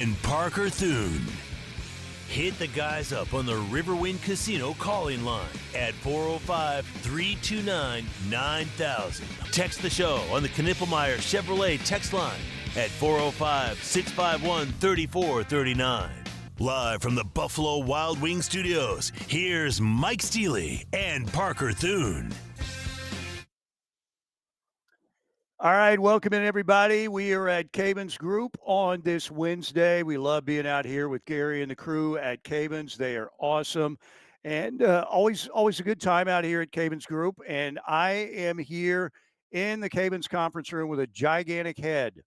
and Parker Thune. Hit the guys up on the Riverwind Casino calling line at 405-329-9000. Text the show on the Knippelmeyer Chevrolet text line at 405-651-3439. Live from the Buffalo Wild Wing Studios, here's Mike Steely and Parker Thune. All right, welcome in, everybody. We are at Cabins Group on this Wednesday. We love being out here with Gary and the crew at Cabins. They are awesome, and always a good time out here at Cabins Group. And I am here in the Cabins conference room with a gigantic head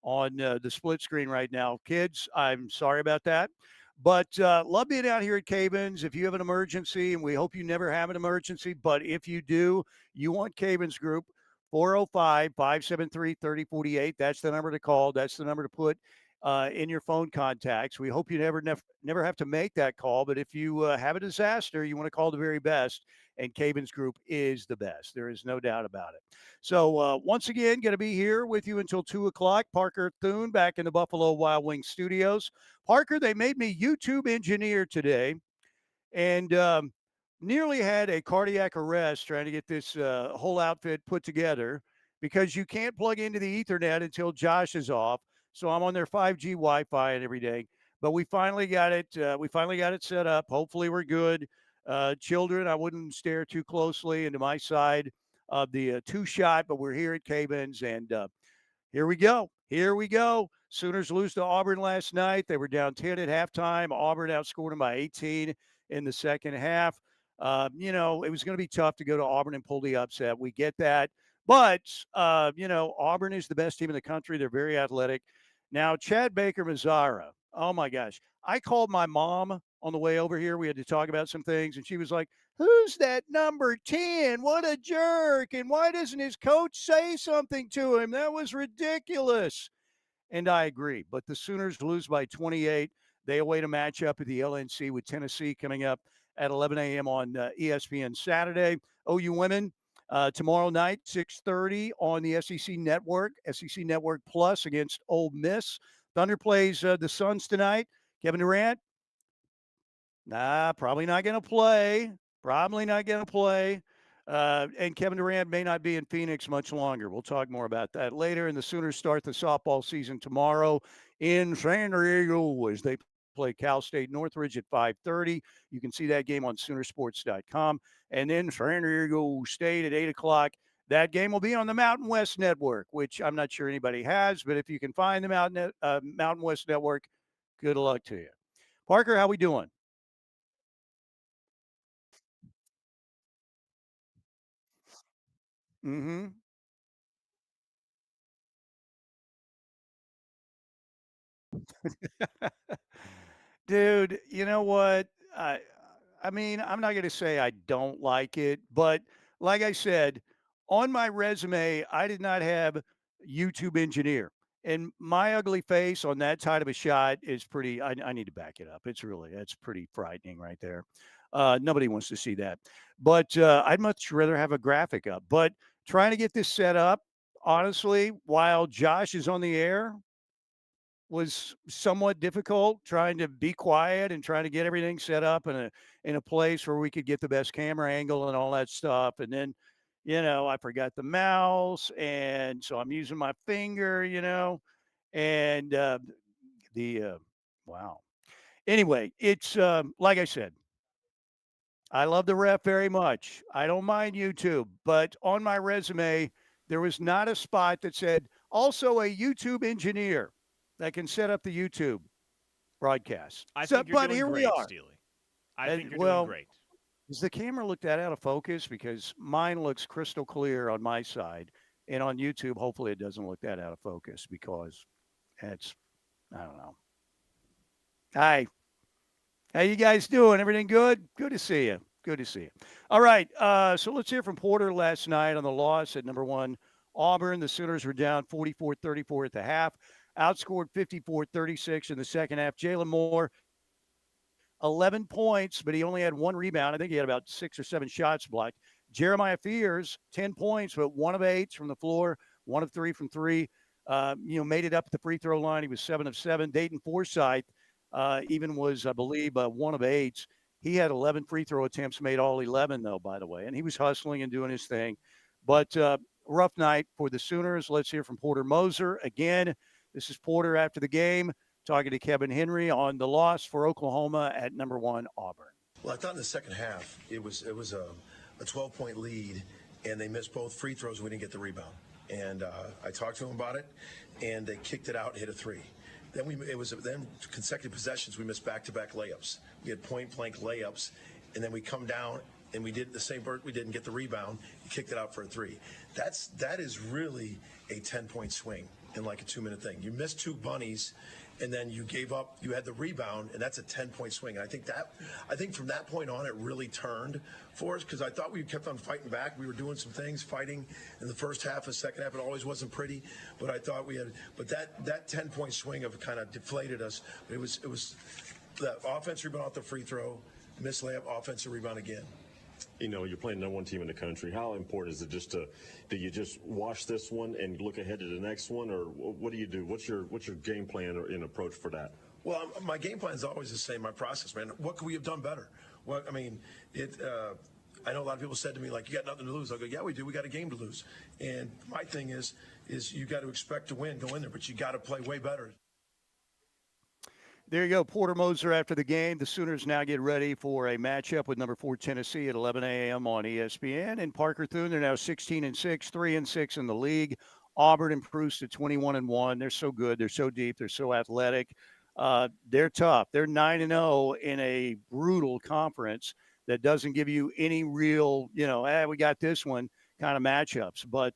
on the split screen right now. Kids, I'm sorry about that. But love being out here at Cabins. If you have an emergency, and we hope you never have an emergency, but if you do, you want Cabins Group, 405-573-3048. That's the number to call. That's the number to put in your phone contacts. We hope you never have to make that call, but if you have a disaster, you want to call the very best, and Cabins Group is the best. There is no doubt about it. So once again, going to be here with you until 2 o'clock. Parker Thune back in the Buffalo Wild Wing Studios. Parker, they made me YouTube engineer today, and nearly had a cardiac arrest trying to get this whole outfit put together because you can't plug into the Ethernet until Josh is off. So I'm on their 5G Wi-Fi and everything. But we finally got it. We finally got it set up. Hopefully we're good. Children, I wouldn't stare too closely into my side of the two-shot, but we're here at Cabins, and here we go. Here we go. Sooners lose to Auburn last night. They were down 10 at halftime. Auburn outscored them by 18 in the second half. It was going to be tough to go to Auburn and pull the upset. We get that. But, Auburn is the best team in the country. They're very athletic. Now, Chad Baker-Mazara, oh, my gosh. I called my mom on the way over here. We had to talk about some things, and she was like, who's that number 10? What a jerk. And why doesn't his coach say something to him? That was ridiculous. And I agree. But the Sooners lose by 28. They await a matchup at the LNC with Tennessee coming up at 11 a.m. on ESPN Saturday. OU women tomorrow night, 6:30 on the SEC Network Plus against Ole Miss. Thunder plays the Suns tonight. Kevin Durant, probably not going to play. And Kevin Durant may not be in Phoenix much longer. We'll talk more about that later. And the Sooners start the softball season tomorrow in San Diego as they play Cal State Northridge at 5:30. You can see that game on Soonersports.com. And then San Diego State at 8 o'clock. That game will be on the Mountain West Network, which I'm not sure anybody has. But if you can find the Mountain West Network, good luck to you. Parker, how we doing? Mm-hmm. Dude, you know what? I mean, I'm not going to say I don't like it, but like I said, on my resume, I did not have YouTube engineer. And my ugly face on that side of a shot is pretty, I need to back it up. That's pretty frightening right there. Nobody wants to see that. But I'd much rather have a graphic up. But trying to get this set up, honestly, while Josh is on the air, was somewhat difficult trying to be quiet and trying to get everything set up in a place where we could get the best camera angle and all that stuff. And then, I forgot the mouse, and so I'm using my finger, and the wow. Anyway, it's like I said, I love the ref very much. I don't mind YouTube, but on my resume, there was not a spot that said also a YouTube engineer that can set up the YouTube broadcast. I So, think you're but doing here we great, are. Steely. I think you're doing Well, great. does the camera look that out of focus? Because mine looks crystal clear on my side, and on YouTube, hopefully, it doesn't look that out of focus because it's I don't know. Hi, how you guys doing? Everything good? Good to see you. Good to see you. All right, so let's hear from Porter last night on the loss at number one Auburn. The Sooners were down 44-34 at the half, outscored 54-36 in the second half. Jalen Moore, 11 points, but he only had one rebound. I think he had about 6 or 7 shots blocked. Jeremiah Fears, 10 points, but 1 of 8 from the floor, 1 of 3 from 3. Made it up at the free throw line. He was 7 of 7. Dayton Forsyth even was, I believe, 1 of 8. He had 11 free throw attempts, made all 11, though, by the way. And he was hustling and doing his thing. But rough night for the Sooners. Let's hear from Porter Moser. Again, this is Porter after the game, talking to Kevin Henry on the loss for Oklahoma at number 1 Auburn. Well, I thought in the second half it was a 12-point lead, and they missed both free throws. We didn't get the rebound, and I talked to them about it, and they kicked it out and hit a three. Then consecutive possessions we missed back-to-back layups. We had point-blank layups, and then we come down and we did the same. We didn't get the rebound. He kicked it out for a three. That is really a 10-point swing in like a 2-minute thing. You missed 2 bunnies, and then you gave up. You had the rebound, and that's a 10-point swing. And I think from that point on, it really turned for us because I thought we kept on fighting back. We were doing some things, fighting in the first half, the second half. It always wasn't pretty, but I thought we had. But that 10-point swing of kind of deflated us. It was the offense rebound off the free throw, missed layup, offensive rebound again. You know, you're playing number 1 team in the country. How important is it do you just wash this one and look ahead to the next one, or what do you do? What's your game plan or approach for that? Well, my game plan is always the same. My process, man. What could we have done better? I mean, I know a lot of people said to me, like, you got nothing to lose. I'll go, yeah, we do. We got a game to lose. And my thing is you got to expect to win, go in there, but you got to play way better. There you go, Porter Moser after the game. The Sooners now get ready for a matchup with number 4 Tennessee at 11 a.m. on ESPN. And Parker Thune, they're now 16-6, 3-6 in the league. Auburn improves to 21-1. They're so good. They're so deep. They're so athletic. They're tough. They're 9-0 in a brutal conference that doesn't give you any real, we got this one kind of matchups. But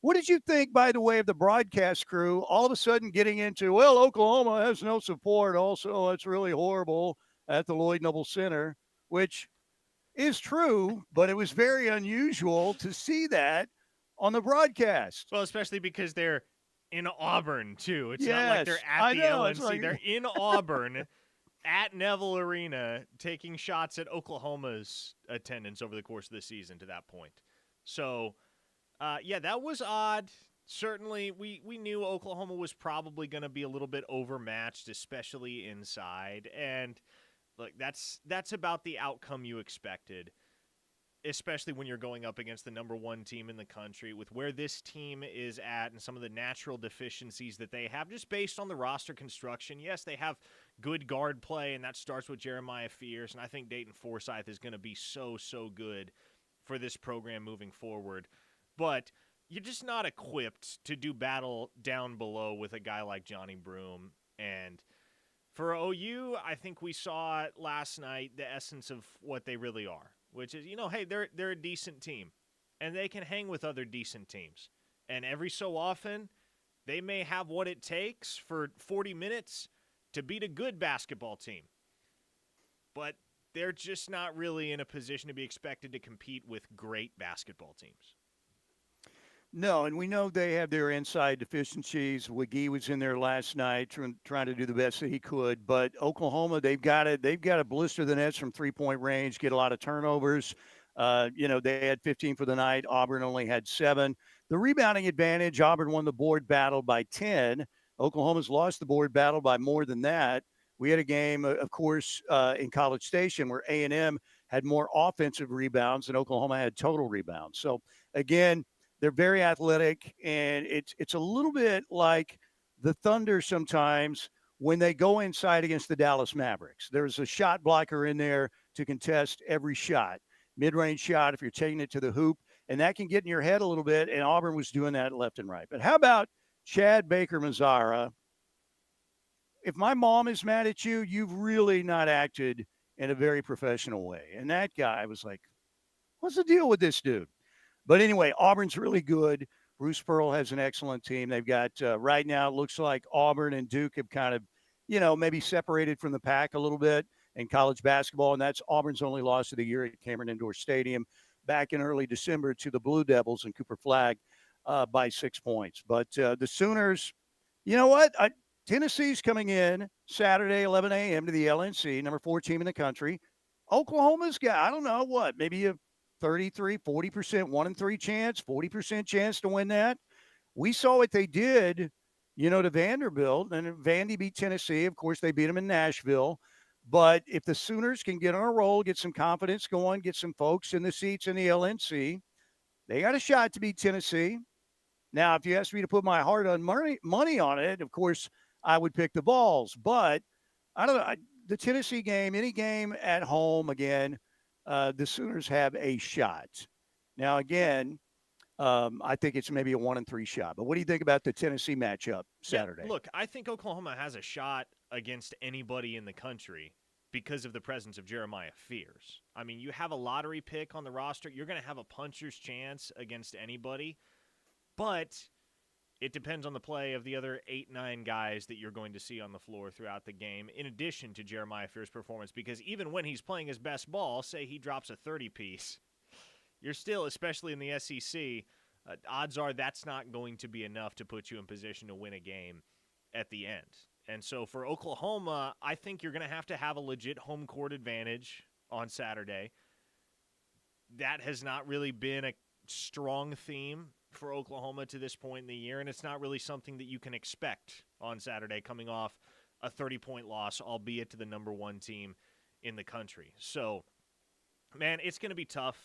what did you think, by the way, of the broadcast crew all of a sudden getting into, well, Oklahoma has no support. Also, it's really horrible at the Lloyd Noble Center, which is true, but it was very unusual to see that on the broadcast. Well, especially because they're in Auburn, too. It's yes, not like they're at the LNC. Like... They're in Auburn at Neville Arena taking shots at Oklahoma's attendance over the course of the season to that point. So, that was odd. Certainly, we knew Oklahoma was probably going to be a little bit overmatched, especially inside. And, look, that's about the outcome you expected, especially when you're going up against the number 1 team in the country with where this team is at and some of the natural deficiencies that they have just based on the roster construction. Yes, they have good guard play, and that starts with Jeremiah Fierce, and I think Dayton Forsyth is going to be so good for this program moving forward. But you're just not equipped to do battle down below with a guy like Johnny Broome. And for OU, I think we saw last night the essence of what they really are, which is, hey, they're a decent team, and they can hang with other decent teams. And every so often, they may have what it takes for 40 minutes to beat a good basketball team. But they're just not really in a position to be expected to compete with great basketball teams. No, and we know they have their inside deficiencies. McGee was in there last night trying to do the best that he could. But Oklahoma, they've got to blister the nets from 3-point range, get a lot of turnovers. They had 15 for the night. Auburn only had 7. The rebounding advantage, Auburn won the board battle by 10. Oklahoma's lost the board battle by more than that. We had a game, of course, in College Station where A&M had more offensive rebounds than Oklahoma had total rebounds. So, again, they're very athletic, and it's a little bit like the Thunder sometimes when they go inside against the Dallas Mavericks. There's a shot blocker in there to contest every shot, mid-range shot if you're taking it to the hoop, and that can get in your head a little bit, and Auburn was doing that left and right. But how about Chad Baker-Mazara? If my mom is mad at you, you've really not acted in a very professional way. And that guy was like, what's the deal with this dude? But anyway, Auburn's really good. Bruce Pearl has an excellent team. They've got right now, it looks like Auburn and Duke have kind of, maybe separated from the pack a little bit in college basketball. And that's Auburn's only loss of the year at Cameron Indoor Stadium back in early December to the Blue Devils and Cooper Flagg by 6 points. But the Sooners, you know what? Tennessee's coming in Saturday, 11 a.m. to the LNC, number 4 team in the country. Oklahoma's got, I don't know what, maybe a 33, 40%, 1-3 chance, 40% chance to win that. We saw what they did, to Vanderbilt, and Vandy beat Tennessee. Of course, they beat them in Nashville. But if the Sooners can get on a roll, get some confidence going, get some folks in the seats in the LNC, they got a shot to beat Tennessee. Now, if you ask me to put my heart on money on it, of course, I would pick the Vols. But I don't know. The Tennessee game, any game at home, again, the Sooners have a shot. Now, again, I think it's maybe a 1-3 shot. But what do you think about the Tennessee matchup Saturday? Yeah, look, I think Oklahoma has a shot against anybody in the country because of the presence of Jeremiah Fears. I mean, you have a lottery pick on the roster. You're going to have a puncher's chance against anybody. But it depends on the play of the other 8-9 guys that you're going to see on the floor throughout the game, in addition to Jeremiah Fears' performance. Because even when he's playing his best ball, say he drops a 30-piece, you're still, especially in the SEC, odds are that's not going to be enough to put you in position to win a game at the end. And so for Oklahoma, I think you're going to have a legit home court advantage on Saturday. That has not really been a strong theme for Oklahoma to this point in the year, and it's not really something that you can expect on Saturday coming off a 30-point loss, albeit to the number one team in the country. So, man, it's going to be tough.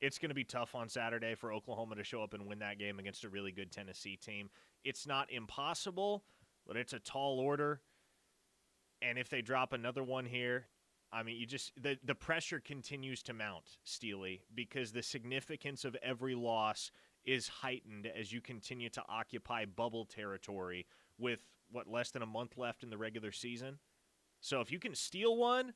It's going to be tough on Saturday for Oklahoma to show up and win that game against a really good Tennessee team. It's not impossible, but it's a tall order. And if they drop another one here, I mean, the pressure continues to mount, Steely, because the significance of every loss is heightened as you continue to occupy bubble territory with, less than a month left in the regular season. So if you can steal one,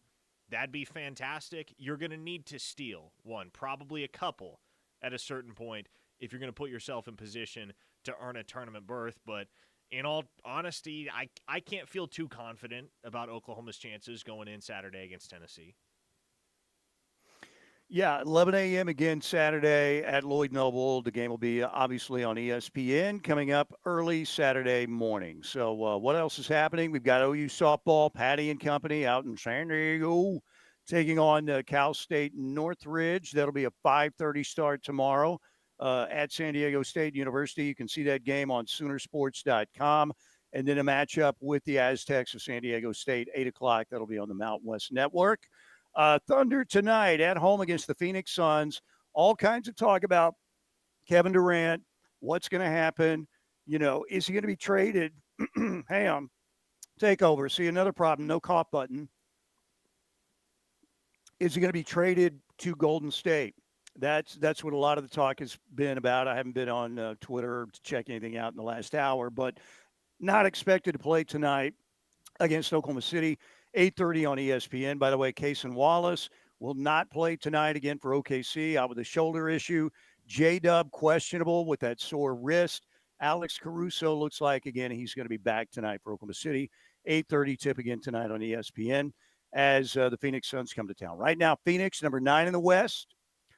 that'd be fantastic. You're going to need to steal one, probably a couple at a certain point if you're going to put yourself in position to earn a tournament berth. But in all honesty, I can't feel too confident about Oklahoma's chances going in Saturday against Tennessee. Yeah, 11 a.m. again Saturday at Lloyd Noble. The game will be obviously on ESPN coming up early Saturday morning. So what else is happening? We've got OU softball, Patty and company out in San Diego taking on Cal State Northridge. That'll be a 5:30 start tomorrow at San Diego State University. You can see that game on Soonersports.com. And then a matchup with the Aztecs of San Diego State, 8 o'clock. That'll be on the Mountain West Network. Thunder tonight at home against the Phoenix Suns. All kinds of talk about Kevin Durant. What's going to happen? Is he going to be traded? Hang on. Take over. See, another problem. No cough button. Is he going to be traded to Golden State? That's what a lot of the talk has been about. I haven't been on Twitter to check anything out in the last hour, but not expected to play tonight against Oklahoma City. 8:30 on ESPN. By the way, Cason Wallace will not play tonight again for OKC out with a shoulder issue. J-Dub questionable with that sore wrist. Alex Caruso looks like, again, he's going to be back tonight for Oklahoma City. 8:30 tip again tonight on ESPN as the Phoenix Suns come to town. Right now, Phoenix, number 9 in the West.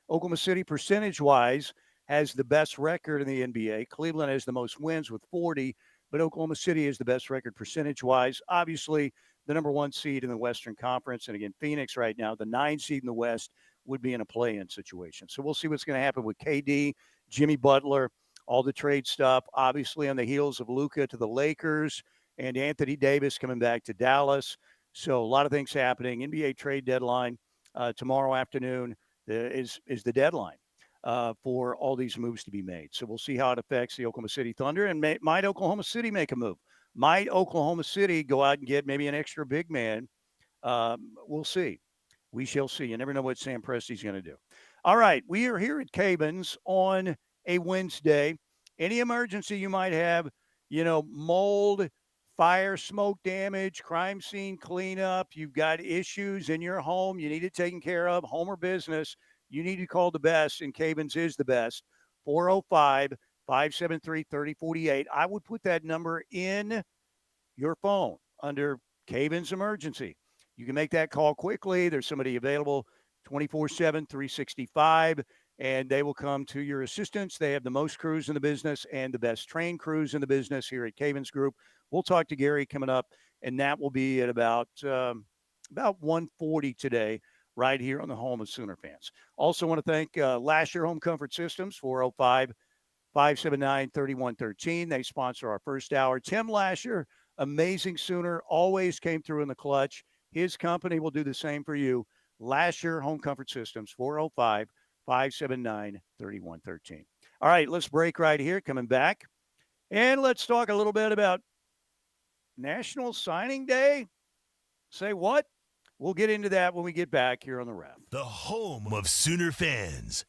Oklahoma City, percentage-wise, has the best record in the NBA. Cleveland has the most wins with 40, but Oklahoma City is the best record percentage-wise. Obviously, the number 1 seed in the Western Conference. And again, Phoenix right now, the 9 seed in the West, would be in a play-in situation. So we'll see what's going to happen with KD, Jimmy Butler, all the trade stuff. Obviously on the heels of Luka to the Lakers and Anthony Davis coming back to Dallas. So a lot of things happening. NBA trade deadline tomorrow afternoon is the deadline for all these moves to be made. So we'll see how it affects the Oklahoma City Thunder. And might Oklahoma City make a move? Might Oklahoma City go out and get maybe an extra big man? We'll see. We shall see. You never know what Sam Presti's going to do. All right. We are here at Cabins on a Wednesday. Any emergency you might have, mold, fire, smoke damage, crime scene cleanup, you've got issues in your home, you need it taken care of, home or business, you need to call the best, and Cabins is the best. 405-573-3048. I would put that number in your phone under Cabins Emergency. You can make that call quickly. There's somebody available 24/7, 365, and they will come to your assistance. They have the most crews in the business and the best trained crews in the business here at Cabins Group. We'll talk to Gary coming up, and that will be at about 1:40 today, right here on the home of Sooner fans. Also want to thank Lasher Home Comfort Systems, 405 579-3113. They sponsor our first hour. Tim Lasher, amazing Sooner, always came through in the clutch. His company will do the same for you. Lasher Home Comfort Systems, 405-579-3113. All right, let's break right here. Coming back. And let's talk a little bit about National Signing Day. Say what? We'll get into that when we get back here on the Ref. The home of Sooner fans.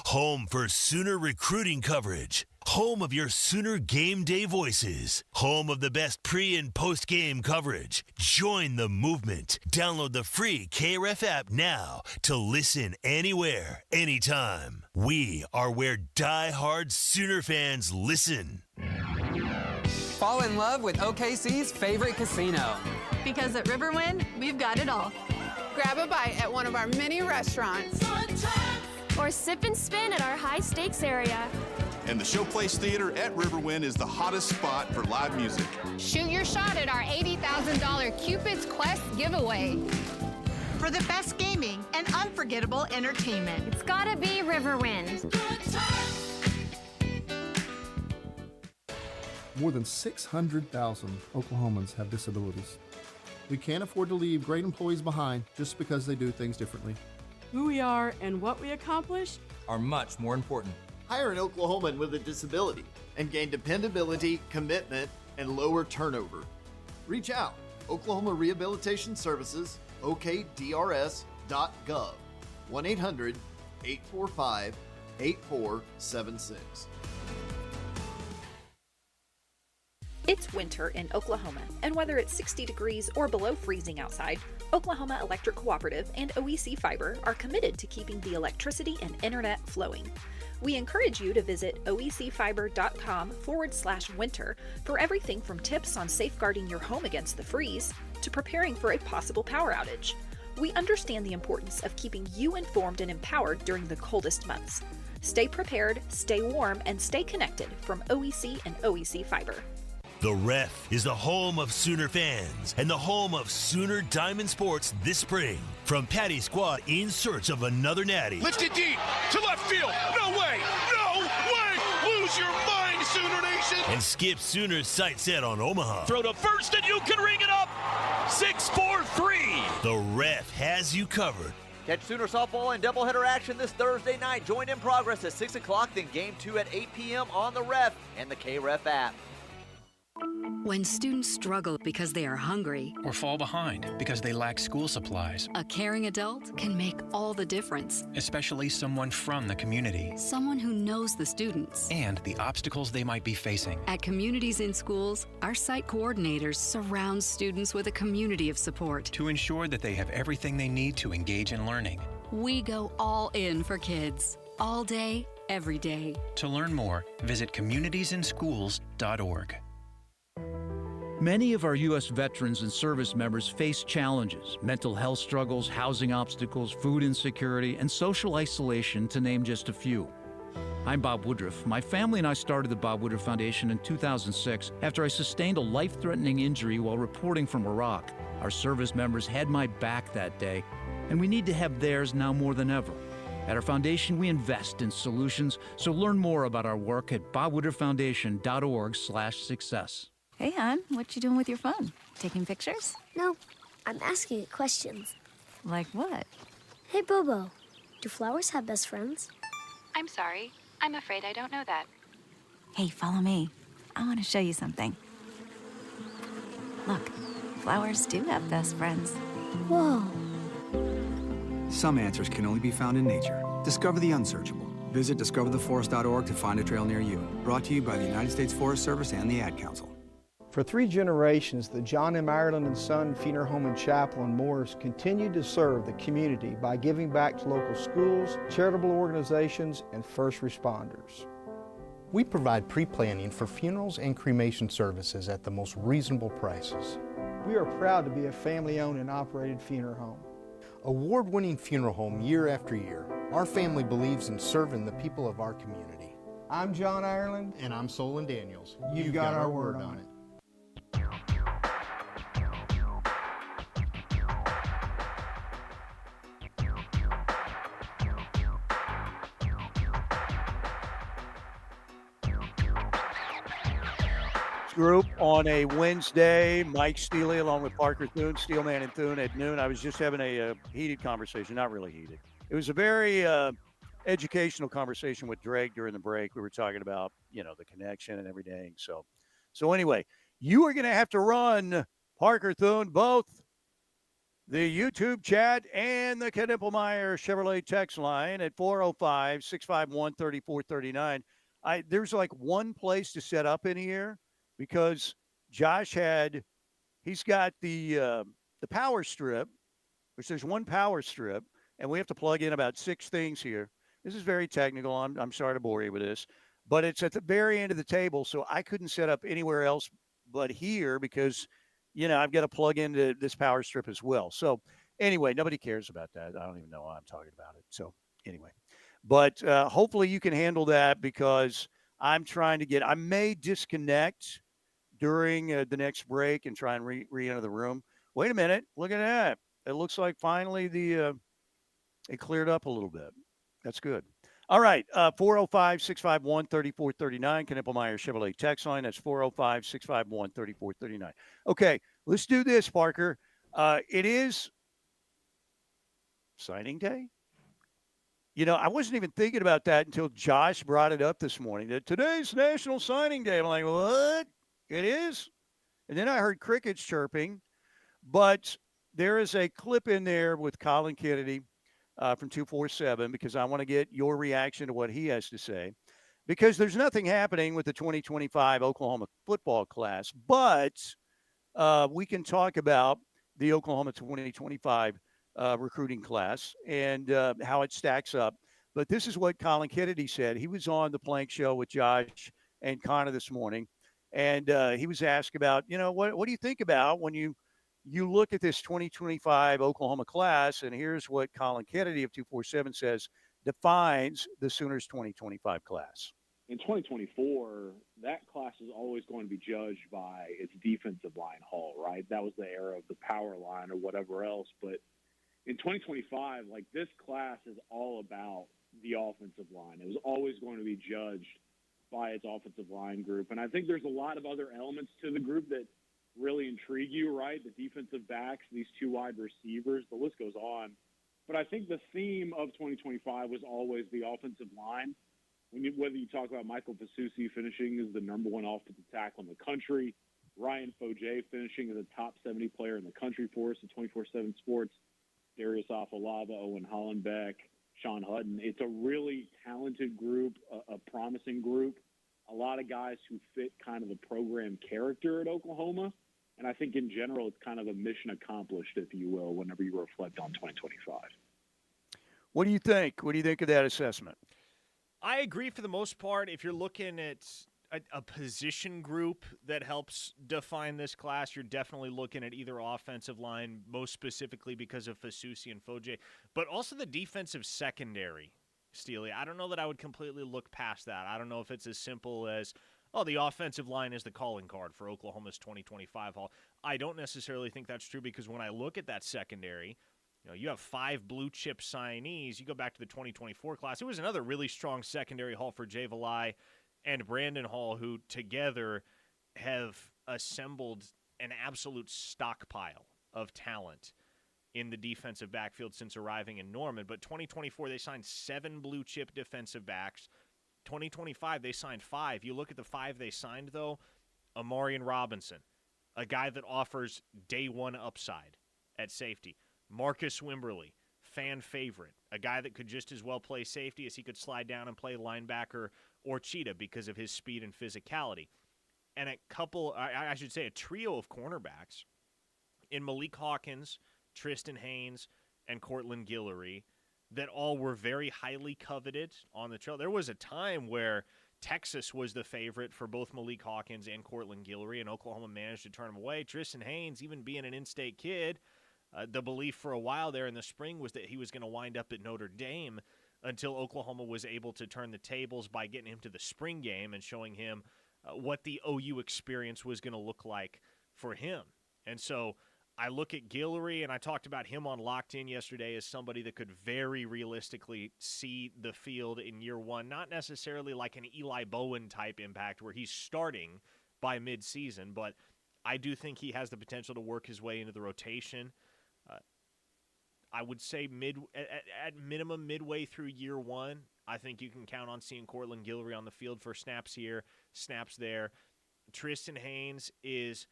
Home for Sooner recruiting coverage. Home of your Sooner game day voices. Home of the best pre- and post-game coverage. Join the movement. Download the free KREF app now to listen anywhere, anytime. We are where die-hard Sooner fans listen. Fall in love with OKC's favorite casino. Because at Riverwind, we've got it all. Grab a bite at one of our many restaurants. Or sip and spin at our high-stakes area. And the Showplace Theater at Riverwind is the hottest spot for live music. Shoot your shot at our $80,000 Cupid's Quest giveaway. For the best gaming and unforgettable entertainment. It's gotta be Riverwind. More than 600,000 Oklahomans have disabilities. We can't afford to leave great employees behind just because they do things differently. Who we are and what we accomplish are much more important. Hire an Oklahoman with a disability and gain dependability, commitment, and lower turnover. Reach out. Oklahoma Rehabilitation Services, okdrs.gov. 1-800-845-8476. It's winter in Oklahoma, and whether it's 60 degrees or below freezing outside, Oklahoma Electric Cooperative and OEC Fiber are committed to keeping the electricity and internet flowing. We encourage you to visit oecfiber.com/winter for everything from tips on safeguarding your home against the freeze to preparing for a possible power outage. We understand the importance of keeping you informed and empowered during the coldest months. Stay prepared, stay warm, and stay connected from OEC and OEC Fiber. The Ref is the home of Sooner fans and the home of Sooner Diamond Sports this spring. From Patty Squad in search of another natty. Lift it deep to left field. No way. No way. Lose your mind, Sooner Nation. And Skip Sooner's sight set on Omaha. Throw to first and you can ring it up. 6-4-3. The Ref has you covered. Catch Sooner softball and doubleheader action this Thursday night. Join in progress at 6 o'clock, then Game 2 at 8 p.m. on the Ref and the KREF app. When students struggle because they are hungry or fall behind because they lack school supplies, a caring adult can make all the difference. Especially someone from the community. Someone who knows the students. And the obstacles they might be facing. At Communities in Schools, our site coordinators surround students with a community of support. To ensure that they have everything they need to engage in learning. We go all in for kids. All day, every day. To learn more, visit communitiesinschools.org. Many of our U.S. veterans and service members face challenges, mental health struggles, housing obstacles, food insecurity, and social isolation, to name just a few. I'm Bob Woodruff. My family and I started the Bob Woodruff Foundation in 2006 after I sustained a life-threatening injury while reporting from Iraq. Our service members had my back that day, and we need to have theirs now more than ever. At our foundation, we invest in solutions, so learn more about our work at bobwoodrufffoundation.org/success. Hey, hon, what you doing with your phone? Taking pictures? No, I'm asking it questions. Like what? Hey, Bobo, do flowers have best friends? I'm sorry. I'm afraid I don't know that. Hey, follow me. I want to show you something. Look, flowers do have best friends. Whoa. Some answers can only be found in nature. Discover the unsearchable. Visit discovertheforest.org to find a trail near you. Brought to you by the United States Forest Service and the Ad Council. For 3 generations, the John M. Ireland and Son Funeral Home and Chapel in Morris continued to serve the community by giving back to local schools, charitable organizations, and first responders. We provide pre-planning for funerals and cremation services at the most reasonable prices. We are proud to be a family-owned and operated funeral home. Award-winning funeral home year after year, our family believes in serving the people of our community. I'm John Ireland. And I'm Solon Daniels. You've got our word on it. group on a Wednesday. Mike Steely along with Parker Thune, Steelman and Thune at noon. I was just having a heated conversation, not really heated. It was a very educational conversation with Drake during the break. We were talking about, the connection and everything. So anyway, you are going to have to run, Parker Thune, both the YouTube chat and the Knippelmeyer Chevrolet text line at 405-651-3439. There's like one place to set up in here because Josh he's got the power strip, which there's one power strip, and we have to plug in about 6 things here. This is very technical. I'm sorry to bore you with this, but it's at the very end of the table, so I couldn't set up anywhere else but here because, I've got to plug into this power strip as well. So anyway, nobody cares about that. I don't even know why I'm talking about it. So anyway, but hopefully you can handle that because I'm trying to I may disconnect during the next break and try and re-enter the room. Wait a minute. Look at that. It looks like finally it cleared up a little bit. That's good. All right, 405-651-3439, Knippelmeyer Chevrolet text line. That's 405-651-3439. Okay, let's do this, Parker. It is signing day. I wasn't even thinking about that until Josh brought it up this morning. That today's National Signing Day. I'm like, what? It is? And then I heard crickets chirping. But there is a clip in there with Colin Kennedy from 247 because I want to get your reaction to what he has to say. Because there's nothing happening with the 2025 Oklahoma football class. But we can talk about the Oklahoma 2025 recruiting class and how it stacks up. But this is what Colin Kennedy said. He was on the Plank Show with Josh and Connor this morning. And he was asked about, what do you think about when you look at this 2025 Oklahoma class? And here's what Colin Kennedy of 247 says defines the Sooners 2025 class. In 2024, that class is always going to be judged by its defensive line haul, right? That was the era of the power line or whatever else. But in 2025, this class is all about the offensive line. It was always going to be judged by its offensive line group. And I think there's a lot of other elements to the group that really intrigue you, right? The defensive backs, these 2 wide receivers, the list goes on. But I think the theme of 2025 was always the offensive line. Whether you talk about Michael Fasusi finishing as the number 1 offensive tackle in the country, Ryan Foje finishing as a top 70 player in the country for us at 24/7 Sports, Darius Afalava, Owen Hollenbeck, Sean Hutton. It's a really talented group, a promising group, a lot of guys who fit kind of the program character at Oklahoma. And I think in general, it's kind of a mission accomplished, if you will, whenever you reflect on 2025. What do you think? What do you think of that assessment? I agree for the most part. If you're looking at a position group that helps define this class, you're definitely looking at either offensive line, most specifically because of Fasusi and Foje, but also the defensive secondary, Steely. I don't know that I would completely look past that. I don't know if it's as simple as, the offensive line is the calling card for Oklahoma's 2025 haul. I don't necessarily think that's true because when I look at that secondary, you have 5 blue chip signees. You go back to the 2024 class. It was another really strong secondary haul for Jay Valai and Brandon Hall, who together have assembled an absolute stockpile of talent in the defensive backfield since arriving in Norman. But 2024, they signed 7 blue chip defensive backs. 2025, they signed 5. You look at the 5 they signed, though, Amarian Robinson, a guy that offers day 1 upside at safety. Marcus Wimberly, fan favorite, a guy that could just as well play safety as he could slide down and play linebacker or cheetah because of his speed and physicality. And a trio of cornerbacks in Malik Hawkins, Tristan Haynes, and Cortland Guillory that all were very highly coveted on the trail. There was a time where Texas was the favorite for both Malik Hawkins and Cortland Guillory, and Oklahoma managed to turn him away. Tristan Haynes, even being an in-state kid, the belief for a while there in the spring was that he was going to wind up at Notre Dame until Oklahoma was able to turn the tables by getting him to the spring game and showing him what the OU experience was going to look like for him. And so I look at Guillory, and I talked about him on Locked In yesterday as somebody that could very realistically see the field in year 1, not necessarily like an Eli Bowen type impact where he's starting by midseason, but I do think he has the potential to work his way into the rotation. I would say at minimum midway through year one, I think you can count on seeing Cortland Guillory on the field for snaps here, snaps there. Tristan Haynes is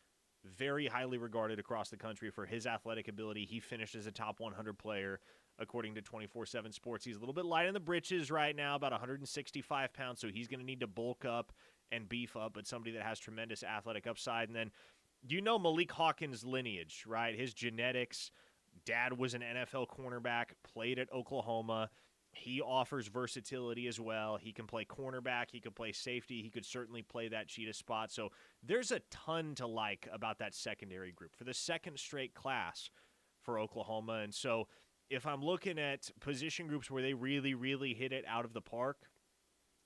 very highly regarded across the country for his athletic ability. He finished as a top 100 player, according to 24/7 Sports. He's a little bit light in the britches right now, about 165 pounds, so he's going to need to bulk up and beef up, but somebody that has tremendous athletic upside. And then, Malik Hawkins' lineage, right? His genetics. Dad was an NFL cornerback, played at Oklahoma. He offers versatility as well. He can play cornerback. He could play safety. He could certainly play that cheetah spot. So there's a ton to like about that secondary group for the second straight class for Oklahoma. And so if I'm looking at position groups where they really, really hit it out of the park,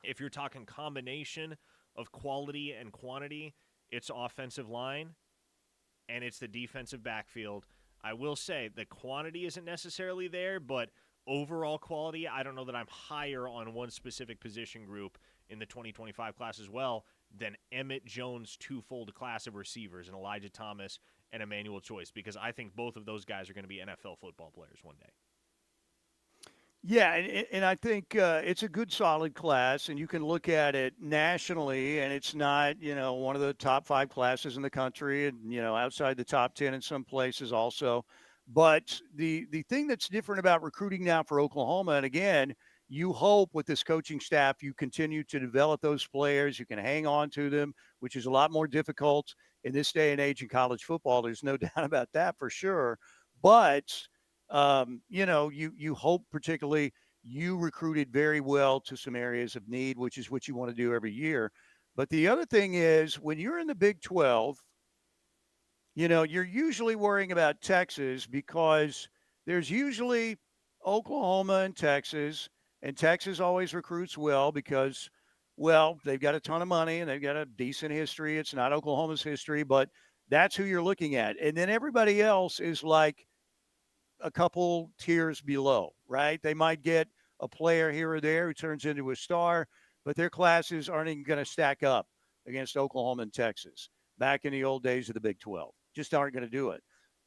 if you're talking combination of quality and quantity, it's offensive line and it's the defensive backfield. I will say the quantity isn't necessarily there, but overall quality, I don't know that I'm higher on one specific position group in the 2025 class as well than Emmett Jones' twofold class of receivers and Elijah Thomas and Emmanuel Choice, because I think both of those guys are going to be NFL football players one day. Yeah, and I think it's a good, solid class, and you can look at it nationally, and it's not, one of the top 5 classes in the country, and, outside the top 10 in some places also. But the thing that's different about recruiting now for Oklahoma, and again, you hope with this coaching staff you continue to develop those players, you can hang on to them, which is a lot more difficult in this day and age in college football. There's no doubt about that for sure. But you hope particularly you recruited very well to some areas of need, which is what you want to do every year. But the other thing is when you're in the Big 12, you're usually worrying about Texas because there's usually Oklahoma and Texas always recruits well because, they've got a ton of money and they've got a decent history. It's not Oklahoma's history, but that's who you're looking at. And then everybody else is like a couple tiers below, right? They might get a player here or there who turns into a star, but their classes aren't even going to stack up against Oklahoma and Texas back in the old days of the Big 12. Just aren't going to do it.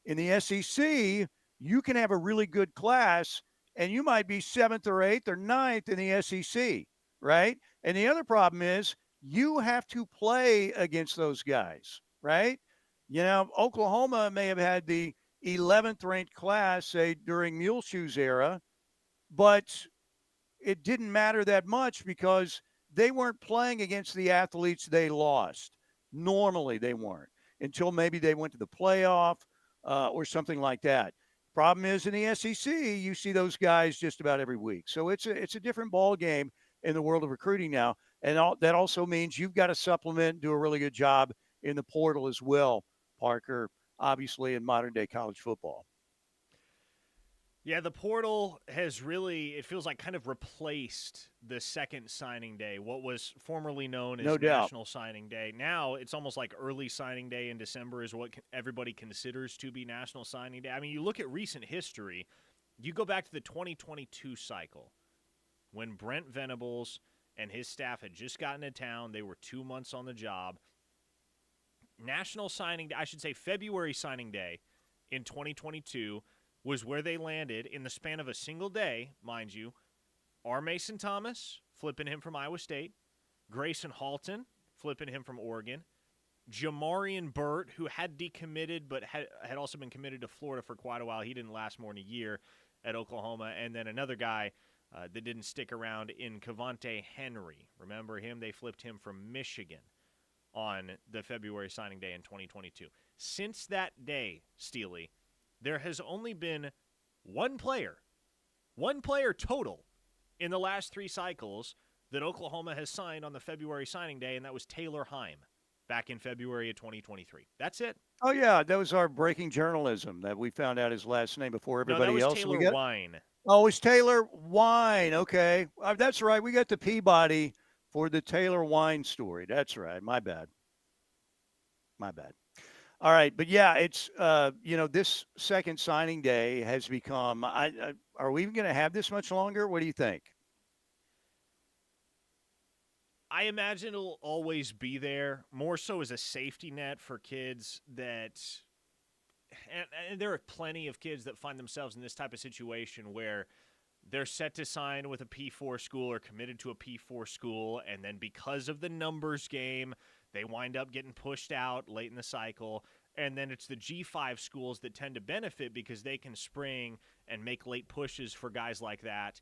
In the SEC, you can have a really good class, and you might be 7th or 8th or 9th in the SEC, right? And the other problem is you have to play against those guys, right? Oklahoma may have had the 11th ranked class, say, during Muleshoe's era, but it didn't matter that much because they weren't playing against the athletes they lost. Normally they weren't until maybe they went to the playoff or something like that. Problem is in the SEC, you see those guys just about every week. So it's a different ball game in the world of recruiting now. And that also means you've got to supplement and do a really good job in the portal as well, Parker, obviously in modern day college football. Yeah, the portal has really, it feels like, kind of replaced the second signing day, what was formerly known as National Signing Day. Now it's almost like early signing day in December is what everybody considers to be National Signing Day. I mean, you look at recent history, you go back to the 2022 cycle when Brent Venables and his staff had just gotten to town. They were 2 months on the job. National Signing Day, I should say February Signing Day in 2022 was where they landed in the span of a single day, mind you. R. Mason Thomas, flipping him from Iowa State. Grayson Halton, flipping him from Oregon. Jamarian Burt, who had decommitted but had also been committed to Florida for quite a while. He didn't last more than a year at Oklahoma. And then another guy that didn't stick around in Cavante Henry. Remember him? They flipped him from Michigan on the February signing day in 2022. Since that day, Steely, there has only been one player total in the last 3 cycles that Oklahoma has signed on the February signing day, and that was Taylor Heim back in February of 2023. That's it. Oh, yeah, that was our breaking journalism that we found out his last name before everybody else. Taylor Wine. Oh, it's Taylor Wine. Okay. That's right. We got the Peabody for the Taylor Wine story. That's right. My bad. All right. But, yeah, it's, this second signing day has become are we even going to have this much longer? What do you think? I imagine it'll always be there, more so as a safety net for kids that and there are plenty of kids that find themselves in this type of situation where they're set to sign with a P4 school or committed to a P4 school, and then because of the numbers game, they wind up getting pushed out late in the cycle. And then it's the G5 schools that tend to benefit because they can spring and make late pushes for guys like that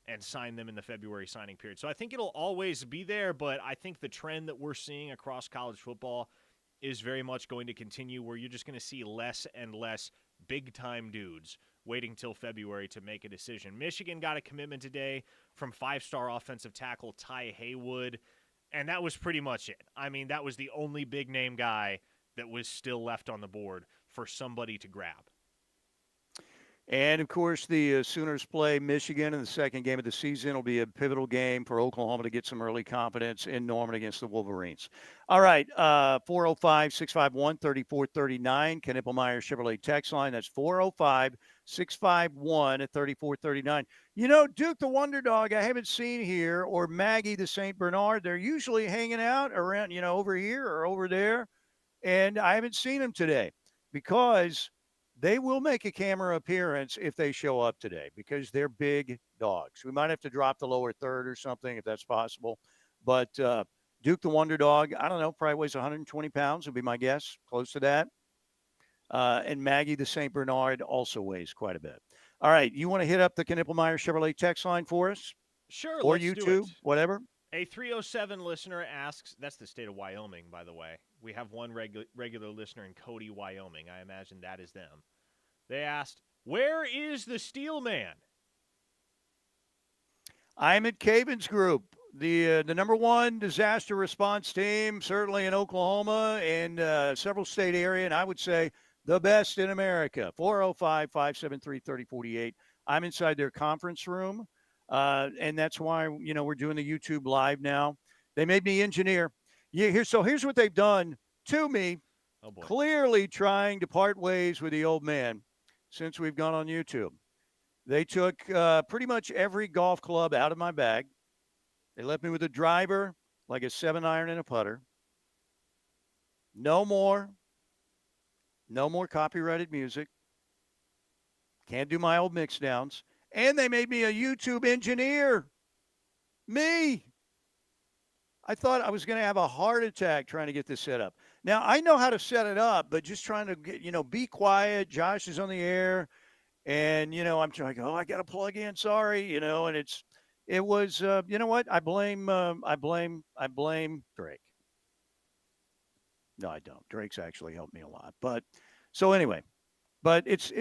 and sign them in the February signing period. So I think it'll always be there, but I think the trend that we're seeing across college football is very much going to continue, where you're just going to see less and less big-time dudes waiting till February to make a decision. Michigan got a commitment today from five-star offensive tackle Ty Haywood, and that was pretty much it. I mean, that was the only big-name guy that was still left on the board for somebody to grab. And, of course, the Sooners play Michigan in the second game of the season. It'll be a pivotal game for Oklahoma to get some early confidence in Norman against the Wolverines. All right, 405-651-3439, Knippelmeyer Chevrolet text line. That's 405-651-3439. You know, Duke the Wonder Dog I haven't seen here, or Maggie the St. Bernard. They're usually hanging out around, over here or over there, and I haven't seen them today because – they will make a camera appearance if they show up today because they're big dogs. We might have to drop the lower third or something if that's possible. But Duke the Wonder Dog, I don't know, probably weighs 120 pounds would be my guess, close to that. And Maggie the St. Bernard also weighs quite a bit. All right, you want to hit up the Knippelmeyer Chevrolet text line for us? Sure, or let's YouTube, do it. Whatever. A 307 listener asks, that's the state of Wyoming, by the way. We have one regular listener in Cody, Wyoming. I imagine that is them. They asked, where is the Steelman? I'm at Caven's group, the number one disaster response team, certainly in Oklahoma and several state area, and I would say the best in America. 405-573-3048. I'm inside their conference room, and that's why, we're doing the YouTube live now. They made me engineer. Here's what they've done to me, clearly trying to part ways with the old man since we've gone on YouTube. They took pretty much every golf club out of my bag. They left me with a driver, like a 7-iron and a putter. No more copyrighted music. Can't do my old mix downs. And they made me a YouTube engineer. Me. I thought I was going to have a heart attack trying to get this set up. Now, I know how to set it up, but just trying to get, be quiet. Josh is on the air. And, I'm trying to go, I got to plug in. Sorry, and it was, you know what? I blame Drake. No, I don't. Drake's actually helped me a lot. But so anyway, but it's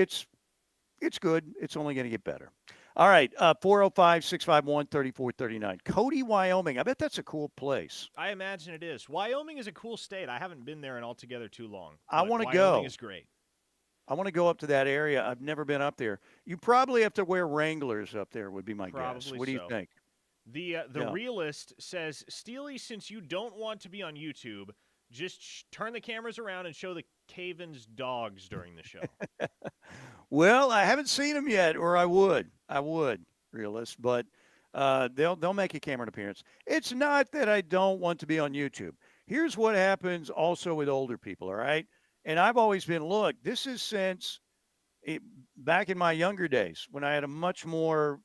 good. It's only going to get better. All right, 405-651-3439. Cody, Wyoming. I bet that's a cool place. I imagine it is. Wyoming is a cool state. I haven't been there in altogether too long. I want to go. Wyoming is great. I want to go up to that area. I've never been up there. You probably have to wear Wranglers up there would be my guess. What do you think? The realist says, Steely, since you don't want to be on YouTube, just turn the cameras around and show the Caven's dogs during the show. Well, I haven't seen them yet, or I would, realist, but they'll make a camera appearance. It's not that I don't want to be on YouTube. Here's what happens also with older people, all right? And I've always been, look, this is since back in my younger days when I had a much more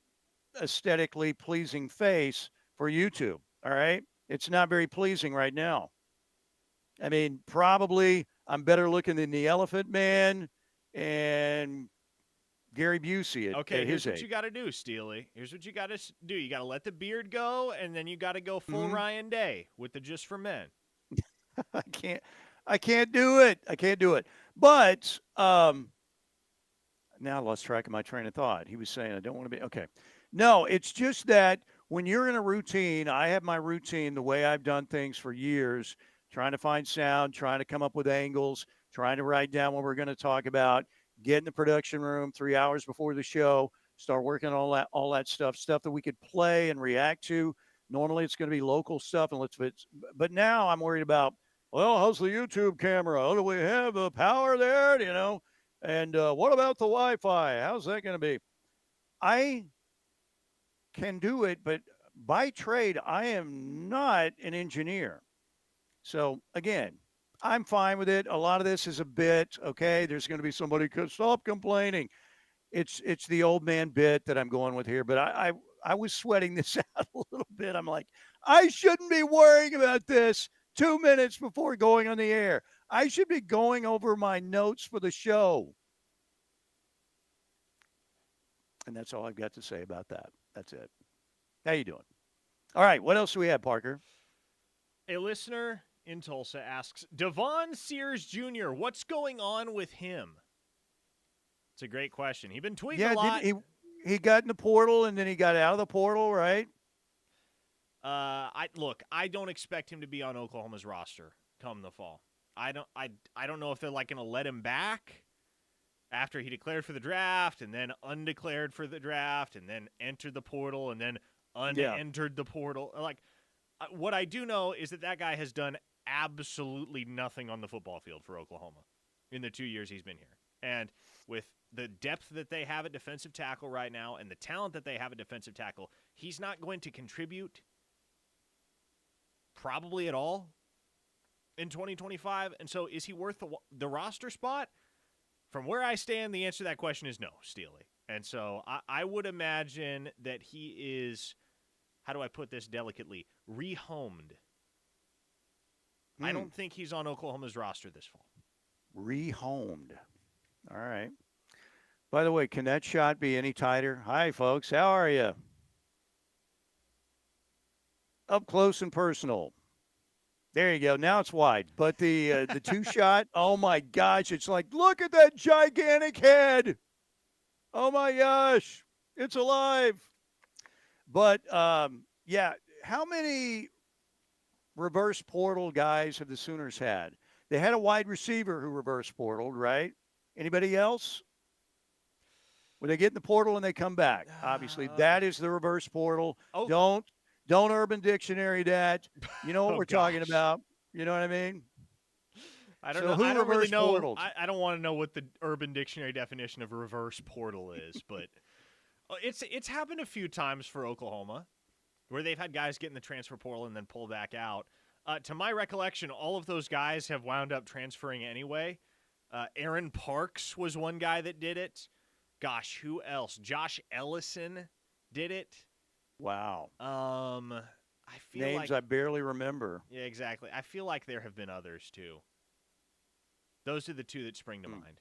aesthetically pleasing face for YouTube, all right? It's not very pleasing right now. I mean, probably I'm better looking than the Elephant Man and Gary Busey at his age. Here's what you got to do, Steely. Here's what you got to do. You got to let the beard go, and then you got to go full Ryan Day with the Just for Men. I can't do it. But now I lost track of my train of thought. He was saying I don't want to be okay. No, it's just that when you're in a routine, I have my routine the way I've done things for years, trying to find sound, trying to come up with angles, trying to write down what we're going to talk about, get in the production room 3 hours before the show, start working on all that stuff that we could play and react to. Normally it's going to be local stuff, but now I'm worried about, well, how's the YouTube camera? Oh, do we have the power there? And what about the Wi-Fi? How's that going to be? I can do it, but by trade, I am not an engineer. So, again, I'm fine with it. A lot of this is a bit, okay? There's going to be somebody could stop complaining. It's the old man bit that I'm going with here, but I was sweating this out a little bit. I'm like, I shouldn't be worrying about this 2 minutes before going on the air. I should be going over my notes for the show. And that's all I've got to say about that. That's it. How you doing? All right, what else do we have, Parker? A listener in Tulsa asks, Devon Sears Jr., what's going on with him? It's a great question. He's been tweeting a lot. He got in the portal, and then he got out of the portal, right? I don't expect him to be on Oklahoma's roster come the fall. I don't know if they're like going to let him back after he declared for the draft and then undeclared for the draft and then entered the portal and then unentered the portal. Like, what I do know is that guy has done absolutely nothing on the football field for Oklahoma in the 2 years he's been here. And with the depth that they have at defensive tackle right now and the talent that they have at defensive tackle, he's not going to contribute probably at all in 2025. And so is he worth the roster spot? From where I stand, the answer to that question is no, Steely. And so I would imagine that he is, how do I put this delicately, rehomed. I don't think he's on Oklahoma's roster this fall. Rehomed. All right. By the way, can that shot be any tighter? Hi, folks. How are you? Up close and personal. There you go. Now it's wide. But the two shot, oh, my gosh. It's like, look at that gigantic head. Oh, my gosh. It's alive. But, yeah, how many reverse portal guys have the Sooners had? They had a wide receiver who reverse portaled, right? Anybody else? When they get in the portal and they come back, obviously that is the reverse portal. Oh. Don't Urban Dictionary that. You know what we're talking about. You know what I mean? I don't know. I don't really know. I don't want to know what the Urban Dictionary definition of reverse portal is, but it's happened a few times for Oklahoma where they've had guys get in the transfer portal and then pull back out. To my recollection, all of those guys have wound up transferring anyway. Aaron Parks was one guy that did it. Gosh, who else? Josh Ellison did it. Wow. I feel names I barely remember. Yeah, exactly. I feel like there have been others too. Those are the two that spring to mind.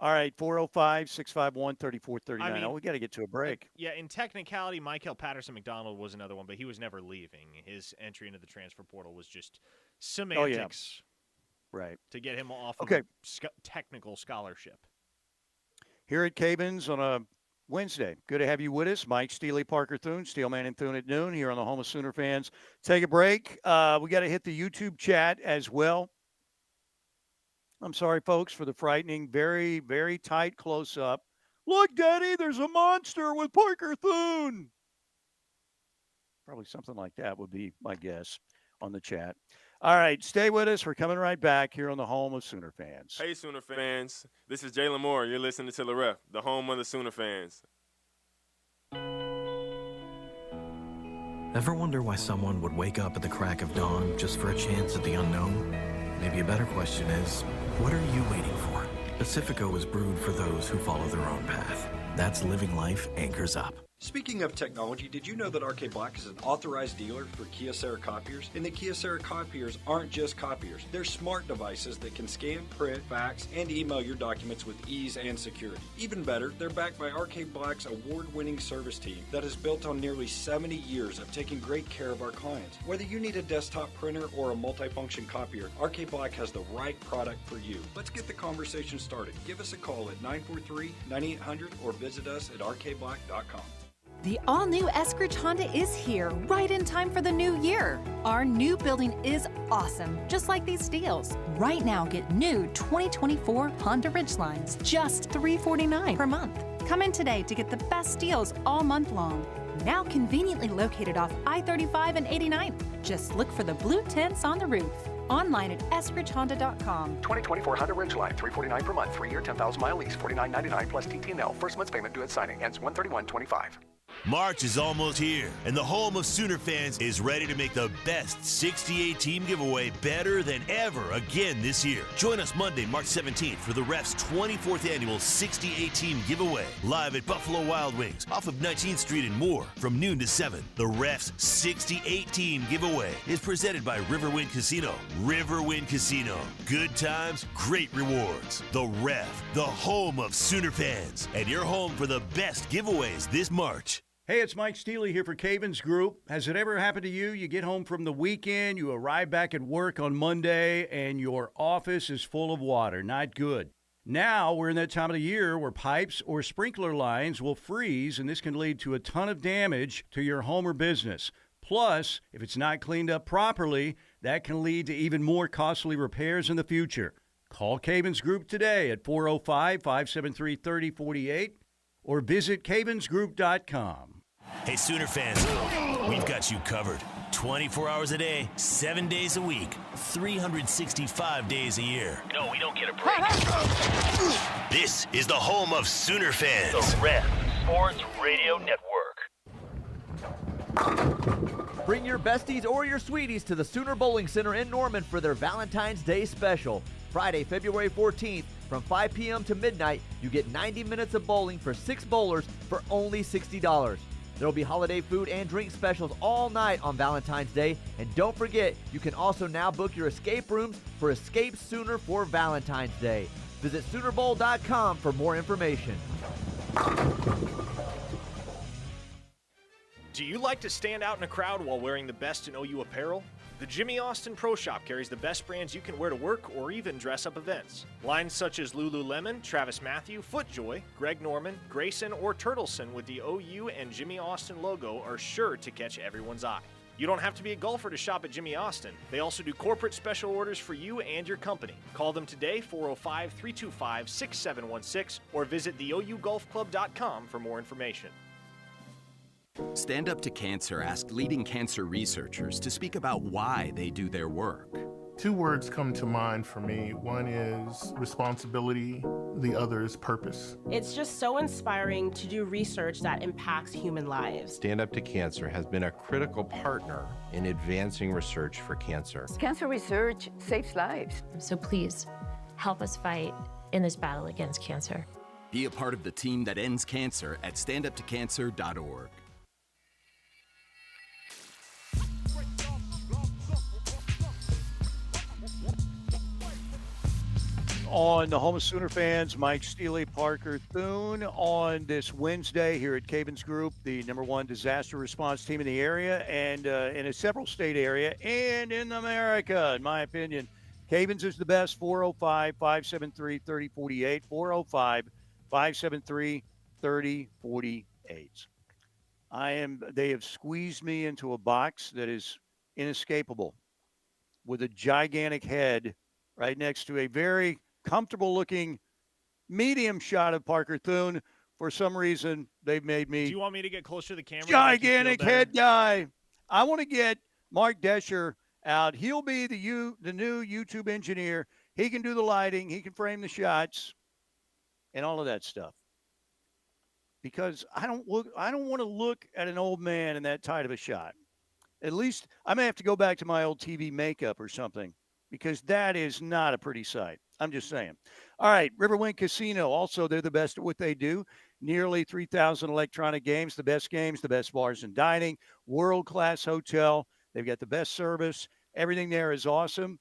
All right, 405-651-3439. I mean, we got to get to a break. Yeah, in technicality, Michael Patterson-McDonald was another one, but he was never leaving. His entry into the transfer portal was just semantics. Right. To get him off of a technical scholarship. Here at Cabins on a Wednesday. Good to have you with us. Mike, Steely, Parker Thune, Steelman and Thune at noon here on the Home of Sooner Fans. Take a break. We got to hit the YouTube chat as well. I'm sorry, folks, for the frightening, very, very tight close-up. Look, Daddy, there's a monster with Parker Thune. Probably something like that would be my guess on the chat. All right, stay with us. We're coming right back here on the Home of Sooner Fans. Hey, Sooner fans. This is Jalen Moore. You're listening to The Ref, the home of the Sooner fans. Ever wonder why someone would wake up at the crack of dawn just for a chance at the unknown? Maybe a better question is, what are you waiting for? Pacifico is brewed for those who follow their own path. That's living life anchors up. Speaking of technology, did you know that RK Black is an authorized dealer for Kyocera copiers? And the Kyocera copiers aren't just copiers. They're smart devices that can scan, print, fax, and email your documents with ease and security. Even better, they're backed by RK Black's award-winning service team that is built on nearly 70 years of taking great care of our clients. Whether you need a desktop printer or a multifunction copier, RK Black has the right product for you. Let's get the conversation started. Give us a call at 943-9800 or visit us at rkblack.com. The all-new Eskridge Honda is here, right in time for the new year. Our new building is awesome, just like these deals. Right now, get new 2024 Honda Ridgelines, just $349 per month. Come in today to get the best deals all month long. Now conveniently located off I-35 and 89. Just look for the blue tents on the roof. Online at eskridgehonda.com. 2024 Honda Ridgeline, $349 per month, 3-year, 10,000-mile lease, $49.99 plus TTNL. First month's payment due at signing, ends 1/31/25. March is almost here, and the home of Sooner fans is ready to make the best 68-team giveaway better than ever again this year. Join us Monday, March 17th for the Ref's 24th annual 68-team giveaway, live at Buffalo Wild Wings off of 19th Street and more from noon to 7. The Ref's 68-team giveaway is presented by Riverwind Casino. Riverwind Casino. Good times, great rewards. The Ref, the home of Sooner fans, and your home for the best giveaways this March. Hey, it's Mike Steely here for Cavens Group. Has it ever happened to you? You get home from the weekend, you arrive back at work on Monday, and your office is full of water. Not good. Now we're in that time of the year where pipes or sprinkler lines will freeze, and this can lead to a ton of damage to your home or business. Plus, if it's not cleaned up properly, that can lead to even more costly repairs in the future. Call Cavens Group today at 405-573-3048 or visit cavensgroup.com. Hey, Sooner fans, we've got you covered. 24 hours a day, 7 days a week, 365 days a year. No, we don't get a break. This is the home of Sooner fans. The Ref Sports Radio Network. Bring your besties or your sweeties to the Sooner Bowling Center in Norman for their Valentine's Day special. Friday, February 14th, from 5 p.m. to midnight, you get 90 minutes of bowling for 6 bowlers for only $60. There will be holiday food and drink specials all night on Valentine's Day. And don't forget, you can also now book your escape rooms for Escape Sooner for Valentine's Day. Visit SoonerBowl.com for more information. Do you like to stand out in a crowd while wearing the best in OU apparel? The Jimmy Austin Pro Shop carries the best brands you can wear to work or even dress up events. Lines such as Lululemon, Travis Mathew, FootJoy, Greg Norman, Grayson, or Turtleson with the OU and Jimmy Austin logo are sure to catch everyone's eye. You don't have to be a golfer to shop at Jimmy Austin. They also do corporate special orders for you and your company. Call them today, 405-325-6716, or visit theougolfclub.com for more information. Stand Up to Cancer asked leading cancer researchers to speak about why they do their work. Two words come to mind for me. One is responsibility, the other is purpose. It's just so inspiring to do research that impacts human lives. Stand Up to Cancer has been a critical partner in advancing research for cancer. Cancer research saves lives. So please, help us fight in this battle against cancer. Be a part of the team that ends cancer at standuptocancer.org. On the home of Sooner fans, Mike Steely, Parker Thune, on this Wednesday here at Cavens Group, the #1 disaster response team in the area and in a several state area and in America, in my opinion. Cavens is the best, 405-573-3048, 405-573-3048. They have squeezed me into a box that is inescapable with a gigantic head right next to a very comfortable-looking medium shot of Parker Thune. For some reason, they've made me Do you want me to get closer to the camera? gigantic head guy. I want to get Mark Desher out. He'll be the new YouTube engineer. He can do the lighting. He can frame the shots and all of that stuff. Because I don't want to look at an old man in that tight of a shot. At least I may have to go back to my old TV makeup or something, because that is not a pretty sight. I'm just saying. All right, Riverwind Casino. Also, they're the best at what they do. Nearly 3,000 electronic games, the best bars and dining, world-class hotel. They've got the best service. Everything there is awesome.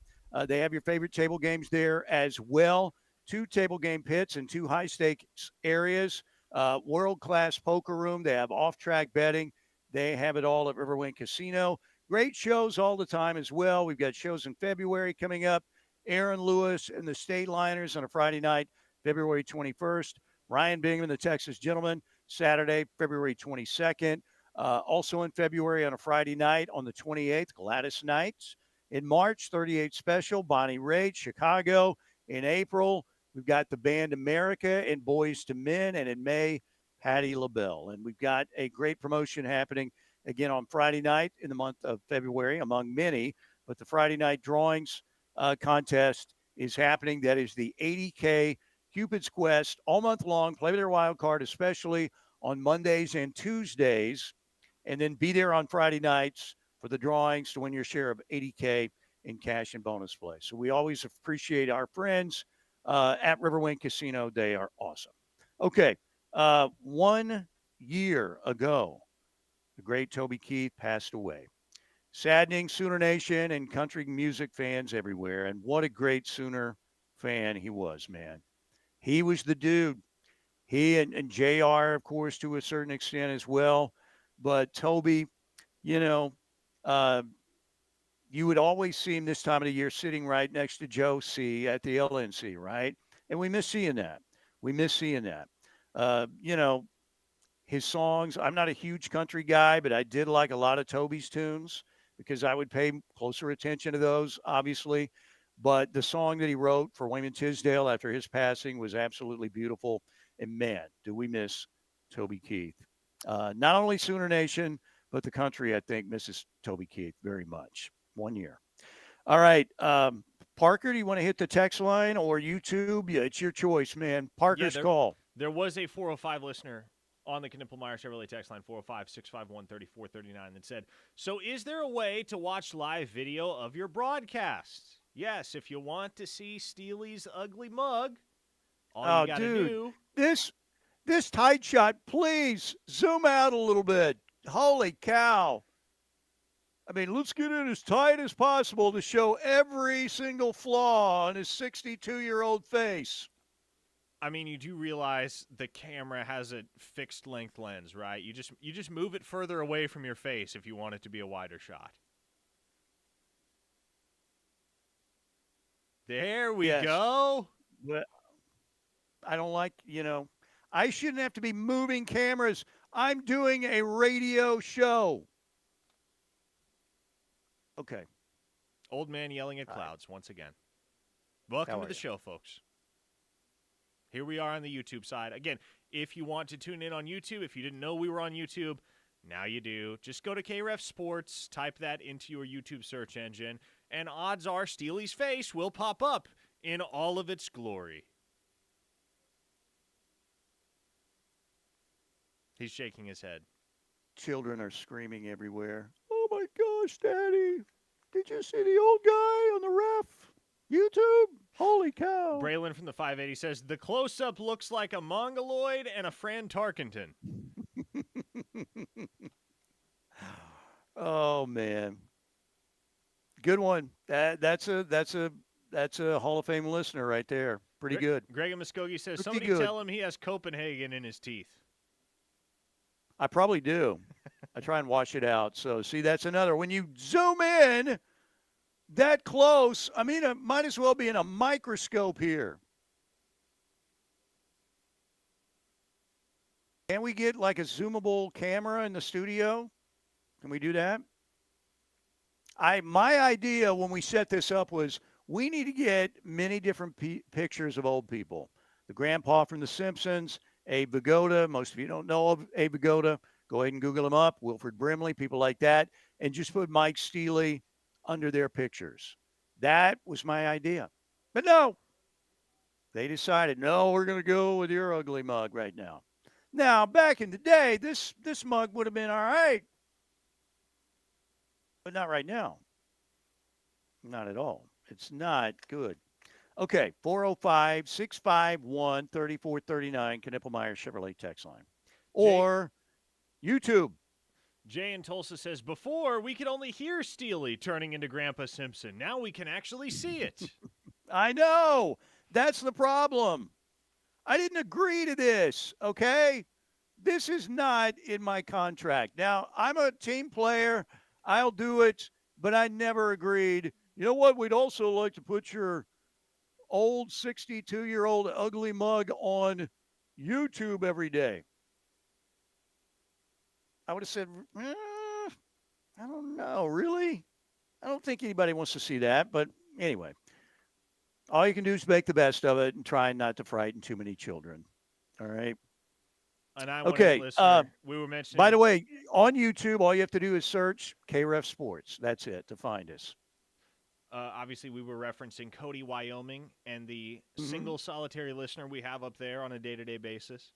They have your favorite table games there as well. 2 table game pits and 2 high-stakes areas. World-class poker room. They have off-track betting. They have it all at Riverwind Casino. Great shows all the time as well. We've got shows in February coming up. Aaron Lewis and the State Liners on a Friday night, February 21st. Ryan Bingham, the Texas Gentleman, Saturday, February 22nd. Also in February on a Friday night on the 28th, Gladys Nights. In March, 38 Special, Bonnie Raitt, Chicago. In April, we've got the Band America and Boys to Men. And in May, Patti LaBelle. And we've got a great promotion happening again on Friday night in the month of February, among many. But the Friday night drawings contest is happening. That is the 80K Cupid's Quest all month long. Play with their wild card, especially on Mondays and Tuesdays, and then be there on Friday nights for the drawings to win your share of $80K in cash and bonus play. So we always appreciate our friends at Riverwind Casino. They are awesome. Okay, 1 year ago, the great Toby Keith passed away. Saddening Sooner Nation and country music fans everywhere. And what a great Sooner fan he was, man. He was the dude. He and JR, of course, to a certain extent as well. But Toby, you know, you would always see him this time of the year sitting right next to Joe C. at the LNC, right? And we miss seeing that. We miss seeing that. You know, his songs, I'm not a huge country guy, but I did like a lot of Toby's tunes because I would pay closer attention to those, obviously. But the song that he wrote for Wayman Tisdale after his passing was absolutely beautiful. And man, do we miss Toby Keith. Not only Sooner Nation, but the country, I think, misses Toby Keith very much. 1 year. All right. Parker, do you want to hit the text line or YouTube? Yeah, it's your choice, man. Parker's call. There was a 405 listener on the Knippelmeyer Chevrolet text line, 405-651-3439, that said, so is there a way to watch live video of your broadcasts? Yes, if you want to see Steely's ugly mug, all you got to do. This tight shot, please zoom out a little bit. Holy cow. I mean, let's get it as tight as possible to show every single flaw on his 62-year-old face. I mean, you do realize the camera has a fixed length lens, right? You just move it further away from your face if you want it to be a wider shot. There we go. But I don't like, I shouldn't have to be moving cameras. I'm doing a radio show. Okay. Old man yelling at clouds once again. Welcome to the show, folks. Here we are on the YouTube side. Again, if you want to tune in on YouTube, if you didn't know we were on YouTube, now you do. Just go to KREF Sports, type that into your YouTube search engine, and odds are Steely's face will pop up in all of its glory. He's shaking his head. Children are screaming everywhere. Oh, my gosh, Daddy. Did you see the old guy on the ref? YouTube? Holy cow. Braylon from the 580 says, the close-up looks like a Mongoloid and a Fran Tarkenton. Oh, man. Good one. That's a Hall of Fame listener right there. Pretty good. Greg Muskogee says, Pretty somebody good. tell him he has Copenhagen in his teeth. I probably do. I try and wash it out. So, see, that's another. When you zoom in that close, I mean, it might as well be in a microscope here. Can we get like a zoomable camera in the studio? Can we do that? My idea when we set this up was we need to get many different pictures of old people. The grandpa from The Simpsons, Abe Vigoda. Most of you don't know of Abe Vigoda. Go ahead and Google him up. Wilfred Brimley, people like that. And just put Mike Steely under their pictures. That was my idea. But no. They decided, no, we're going to go with your ugly mug right now. Now, back in the day, this mug would have been all right. But not right now. Not at all. It's not good. Okay, 405-651-3439, Knippelmeyer Chevrolet text line. Or YouTube. Jay in Tulsa says, before we could only hear Steely turning into Grandpa Simpson. Now we can actually see it. I know. That's the problem. I didn't agree to this, okay? This is not in my contract. Now, I'm a team player. I'll do it, but I never agreed. You know what? We'd also like to put your old 62-year-old ugly mug on YouTube every day. I would have said, I don't know, really? I don't think anybody wants to see that, but anyway. All you can do is make the best of it and try not to frighten too many children. All right? And I okay. We were mentioning. By the way, on YouTube, all you have to do is search KREF Sports. That's it to find us. Obviously, we were referencing Cody, Wyoming, and the single solitary listener we have up there on a day-to-day basis.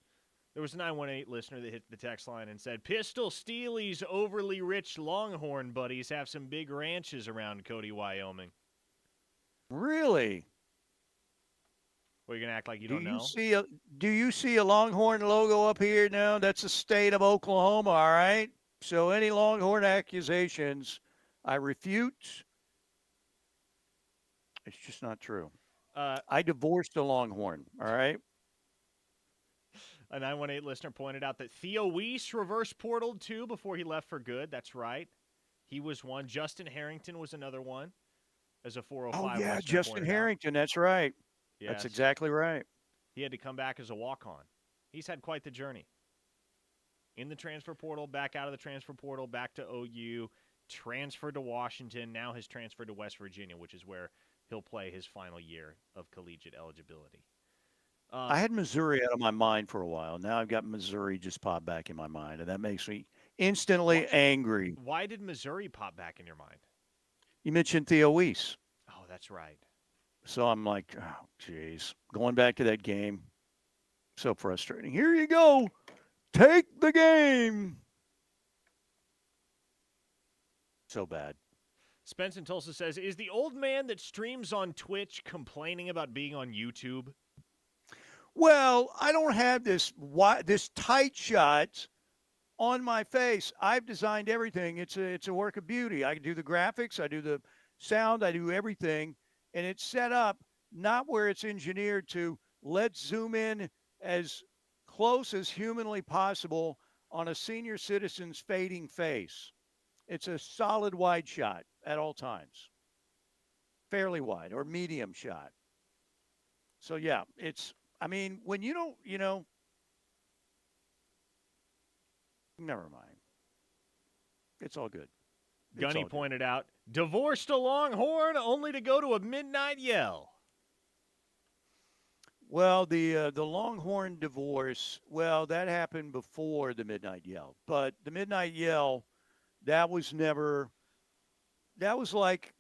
There was a 918 listener that hit the text line and said, Pistol Steely's overly rich Longhorn buddies have some big ranches around Cody, Wyoming. Really? Well, you're going to act like you don't know? Do you see a Longhorn logo up here? No, that's the state of Oklahoma, all right? So any Longhorn accusations, I refute. It's just not true. I divorced a Longhorn, all right? A 918 listener pointed out that Theo Weiss reverse portaled too before he left for good. That's right. He was one. Justin Harrington was another one as a 405. Oh, yeah, listener Justin pointed Harrington. That's right. Yes. That's exactly right. He had to come back as a walk-on. He's had quite the journey. In the transfer portal, back out of the transfer portal, back to OU, transferred to Washington, now has transferred to West Virginia, which is where he'll play his final year of collegiate eligibility. I had Missouri out of my mind for a while. Now I've got Missouri just pop back in my mind, and that makes me instantly angry. Why did Missouri pop back in your mind? You mentioned Theo Weiss. Oh, that's right. So I'm like, oh, geez. Going back to that game. So frustrating. Here you go. Take the game. So bad. Spence in Tulsa says, is the old man that streams on Twitch complaining about being on YouTube? Well, I don't have this tight shot on my face. I've designed everything. It's a work of beauty. I do the graphics, I do the sound, I do everything, and it's set up not where it's engineered to let's zoom in as close as humanly possible on a senior citizen's fading face. It's a solid wide shot at all times. Fairly wide or medium shot. So yeah, when you don't, never mind. It's all good. Gunny pointed out, divorced a Longhorn only to go to a midnight yell. Well, the Longhorn divorce, that happened before the midnight yell. But the midnight yell, that was like,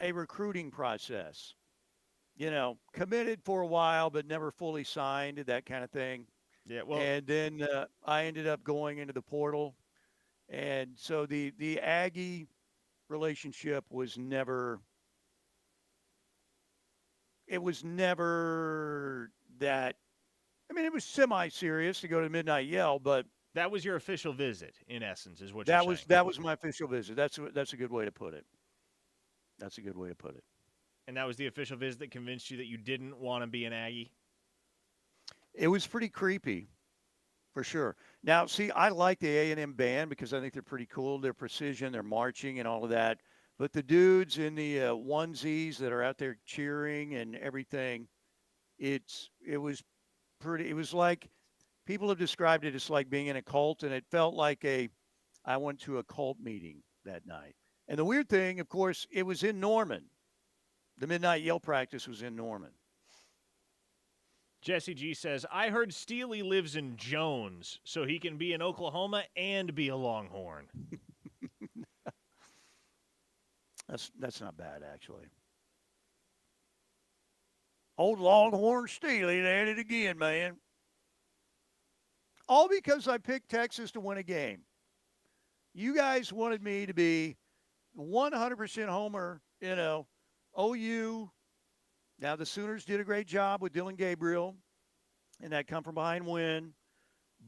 a recruiting process. Committed for a while, but never fully signed, that kind of thing. Yeah, well. And then I ended up going into the portal. And so the Aggie relationship was never that. I mean, it was semi-serious to go to Midnight Yell, but. That was your official visit, in essence, is what you're saying. That was my official visit. That's a good way to put it. That's a good way to put it. And that was the official visit that convinced you that you didn't want to be an Aggie? It was pretty creepy, for sure. Now, see, I like the A&M band because I think they're pretty cool. Their precision, their marching, and all of that. But the dudes in the onesies that are out there cheering and everything, it was like, people have described it as like being in a cult, and it felt like I went to a cult meeting that night. And the weird thing, of course, it was in Norman. The Midnight Yell practice was in Norman. Jesse G says, I heard Steely lives in Jones, so he can be in Oklahoma and be a Longhorn. That's not bad, actually. Old Longhorn Steely, at it again, man. All because I picked Texas to win a game. You guys wanted me to be 100% homer, OU. Now, the Sooners did a great job with Dylan Gabriel and that come-from-behind win.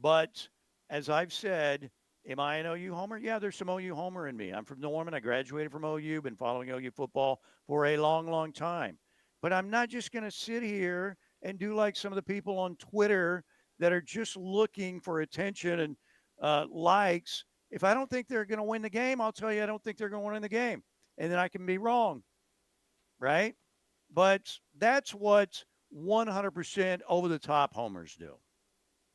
But as I've said, am I an OU homer? Yeah, there's some OU homer in me. I'm from Norman. I graduated from OU, been following OU football for a long, long time. But I'm not just going to sit here and do like some of the people on Twitter that are just looking for attention and likes. If I don't think they're going to win the game, I'll tell you I don't think they're going to win the game. And then I can be wrong, right? But that's what 100% over-the-top homers do.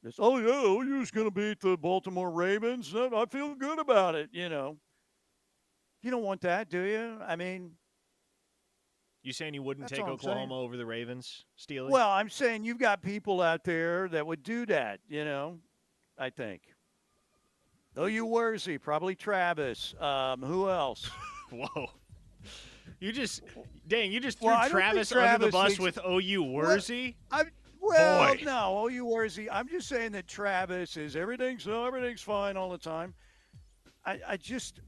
It's, OU's going to beat the Baltimore Ravens. I feel good about it, You don't want that, do you? I mean. You saying you wouldn't take Oklahoma over the Ravens, Steely? Well, I'm saying you've got people out there that would do that, I think. OU Worthy, probably Travis. Who else? Whoa. You just threw Travis under the bus with OU Worthy? Well, No, all you worry is I'm just saying that Travis is everything's fine all the time. I just,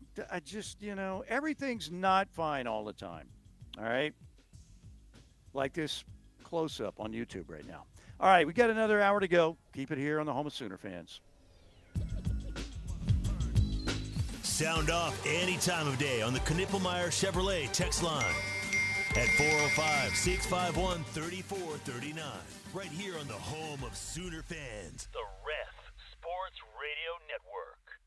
everything's not fine all the time. All right? Like this close-up on YouTube right now. All right, we got another hour to go. Keep it here on the home of Sooner fans. Sound off any time of day on the Knippelmeyer Chevrolet text line at 405-651-3439. Right here on the home of Sooner fans, the Ref Sports Radio Network.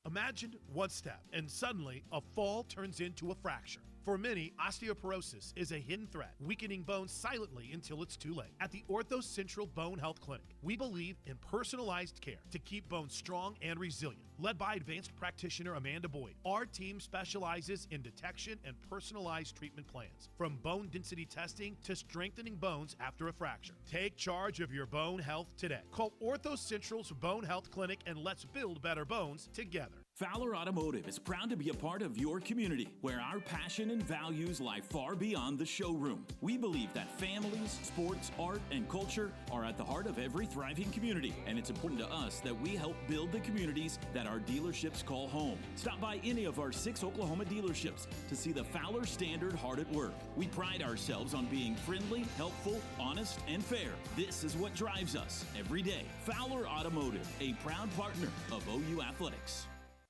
Imagine one step, and suddenly a fall turns into a fracture. For many, osteoporosis is a hidden threat, weakening bones silently until it's too late. At the Ortho Central Bone Health Clinic, we believe in personalized care to keep bones strong and resilient. Led by advanced practitioner Amanda Boyd, our team specializes in detection and personalized treatment plans, from bone density testing to strengthening bones after a fracture. Take charge of your bone health today. Call Ortho Central's Bone Health Clinic and let's build better bones together. Fowler Automotive is proud to be a part of your community, where our passion and values lie far beyond the showroom. We believe that families, sports, art, and culture are at the heart of every thriving community, and it's important to us that we help build the communities that our dealerships call home. Stop by any of our 6 Oklahoma dealerships to see the Fowler Standard hard at work. We pride ourselves on being friendly, helpful, honest, and fair. This is what drives us every day. Fowler Automotive, a proud partner of OU Athletics.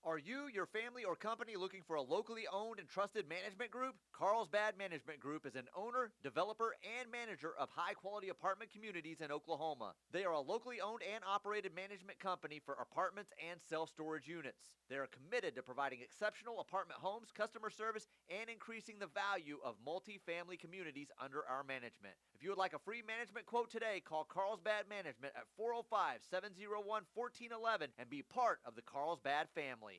Are you, your family, or company looking for a locally owned and trusted management group? Carlsbad Management Group is an owner, developer, and manager of high-quality apartment communities in Oklahoma. They are a locally owned and operated management company for apartments and self-storage units. They are committed to providing exceptional apartment homes, customer service, and increasing the value of multi-family communities under our management. If you would like a free management quote today, call Carlsbad Management at 405-701-1411 and be part of the Carlsbad family.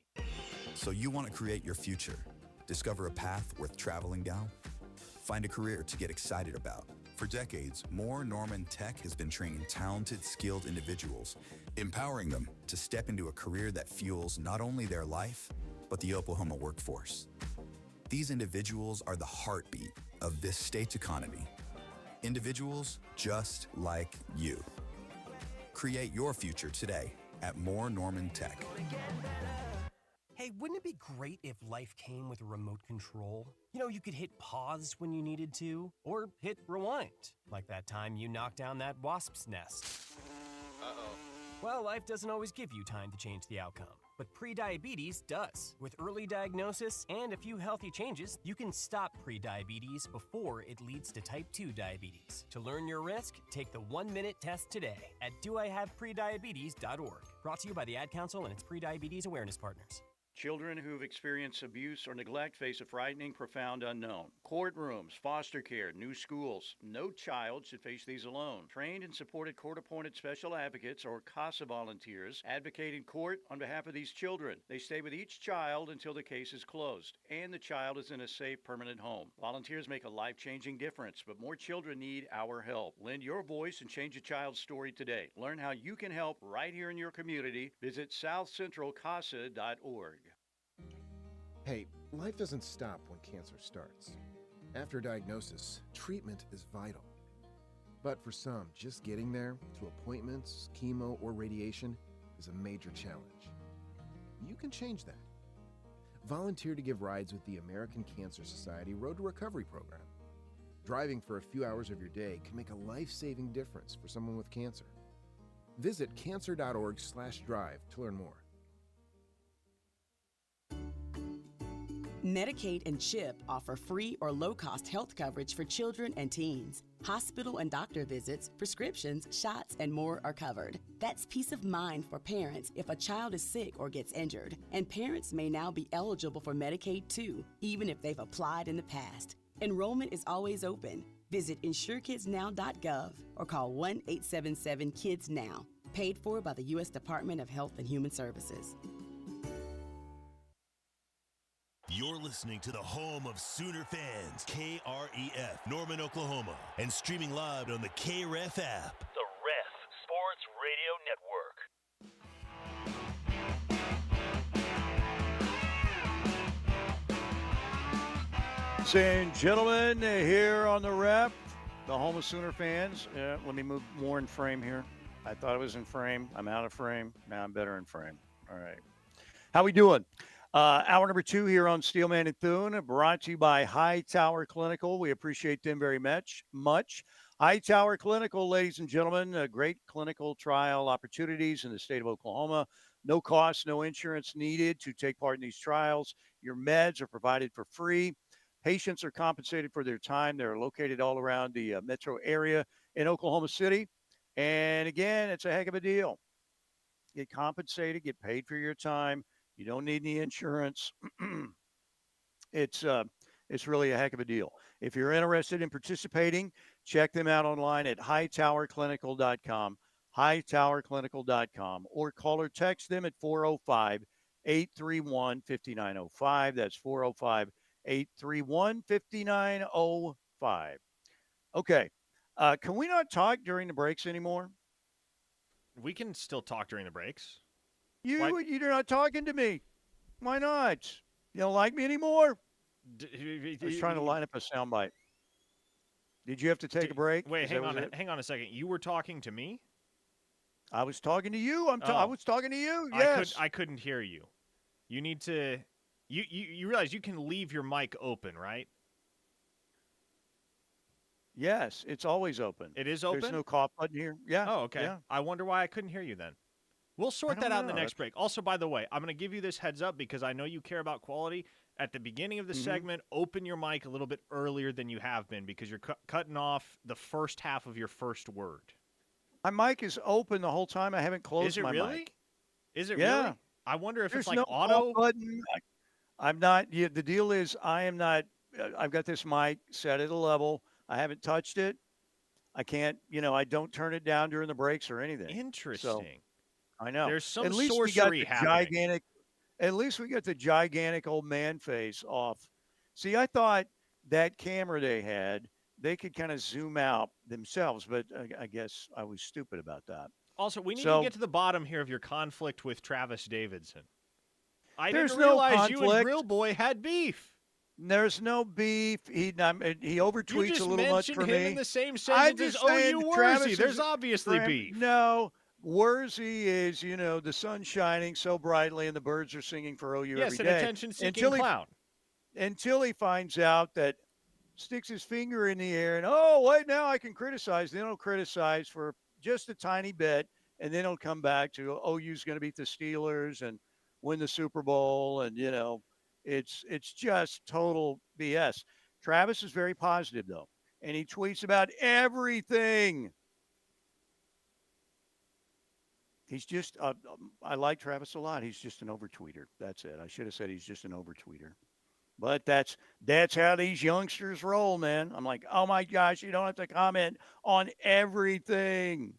So you want to create your future, discover a path worth traveling down, find a career to get excited about. For decades, Moore Norman Tech has been training talented, skilled individuals, empowering them to step into a career that fuels not only their life, but the Oklahoma workforce. These individuals are the heartbeat of this state's economy. Individuals just like you. Create your future today at Moore Norman Tech. Hey, wouldn't it be great if life came with a remote control? You know, you could hit pause when you needed to, or hit rewind, like that time you knocked down that wasp's nest. Uh-oh. Well, life doesn't always give you time to change the outcome, but prediabetes does. With early diagnosis and a few healthy changes, you can stop prediabetes before it leads to type 2 diabetes. To learn your risk, take the 1-minute test today at doihaveprediabetes.org. Brought to you by the Ad Council and its prediabetes awareness partners. Children who've experienced abuse or neglect face a frightening, profound unknown. Courtrooms, foster care, new schools. No child should face these alone. Trained and supported court-appointed special advocates or CASA volunteers advocate in court on behalf of these children. They stay with each child until the case is closed and the child is in a safe, permanent home. Volunteers make a life-changing difference, but more children need our help. Lend your voice and change a child's story today. Learn how you can help right here in your community. Visit southcentralcasa.org. Hey, life doesn't stop when cancer starts. After diagnosis, treatment is vital. But for some, just getting there, to appointments, chemo, or radiation, is a major challenge. You can change that. Volunteer to give rides with the American Cancer Society Road to Recovery program. Driving for a few hours of your day can make a life-saving difference for someone with cancer. Visit cancer.org/drive to learn more. Medicaid and CHIP offer free or low-cost health coverage for children and teens. Hospital and doctor visits, prescriptions, shots, and more are covered. That's peace of mind for parents if a child is sick or gets injured. And parents may now be eligible for Medicaid too, even if they've applied in the past. Enrollment is always open. Visit insurekidsnow.gov or call 1-877-KIDS-NOW. Paid for by the U.S. Department of Health and Human Services. You're listening to the home of Sooner fans, KREF, Norman, Oklahoma, and streaming live on the KREF app. The Ref Sports Radio Network. Ladies and gentlemen, here on the Ref, the home of Sooner fans. Let me move more in frame here. I thought I was in frame. I'm out of frame. Now I'm better in frame. All right. How we doing? Hour number 2 here on Steelman and Thune, brought to you by Hightower Clinical. We appreciate them very much. Hightower Clinical, ladies and gentlemen, great clinical trial opportunities in the state of Oklahoma. No cost, no insurance needed to take part in these trials. Your meds are provided for free. Patients are compensated for their time. They're located all around the metro area in Oklahoma City. And again, it's a heck of a deal. Get compensated, get paid for your time. You don't need any insurance. It's really a heck of a deal. If you're interested in participating, check them out online at hightowerclinical.com, hightowerclinical.com, or call or text them at 405-831-5905. That's 405-831-5905. Okay. Can we not talk during the breaks anymore? We can still talk during the breaks. You're not talking to me. Why not? You don't like me anymore? I was trying to line up a soundbite. Did you have to take a break? Wait, hang on a second. You were talking to me? I was talking to you. I was talking to you. Yes. I couldn't hear you. You need to. You realize you can leave your mic open, right? Yes, it's always open. It is open? There's no cough button here. Yeah. Oh, okay. Yeah. I wonder why I couldn't hear you then. We'll sort that out in the next break. Also, by the way, I'm going to give you this heads up because I know you care about quality. At the beginning of the segment, open your mic a little bit earlier than you have been because you're cutting off the first half of your first word. My mic is open the whole time. I haven't closed my mic. Is it yeah. really? I wonder if There's it's like no auto. Button. I'm not. Yeah, the deal is I am not. I've got this mic set at a level. I haven't touched it. I can't. I don't turn it down during the breaks or anything. Interesting. So, I know. There's some at least sorcery we got the happening. gigantic. At least we got the gigantic old man face off. See, I thought that camera they had, they could kind of zoom out themselves, but I guess I was stupid about that. Also, we need to get to the bottom here of your conflict with Travis Davidson. I There's didn't realize no you and conflict. Grill Boy had beef. There's no beef. He overtweets a little much for me. You just mentioned him in the same sentence as OU Worsey. There's obviously beef. No. Worsey is, the sun's shining so brightly and the birds are singing for OU every day. Yes, an attention-seeking clown. Until he finds out that sticks his finger in the air and, oh, wait, now I can criticize. Then he'll criticize for just a tiny bit, and then he'll come back to OU's going to beat the Steelers and win the Super Bowl, and, it's just total BS. Travis is very positive, though, and he tweets about everything. He's just, I like Travis a lot. He's just an overtweeter. That's it. I should have said he's just an overtweeter. But that's how these youngsters roll, man. I'm like, oh, my gosh, you don't have to comment on everything.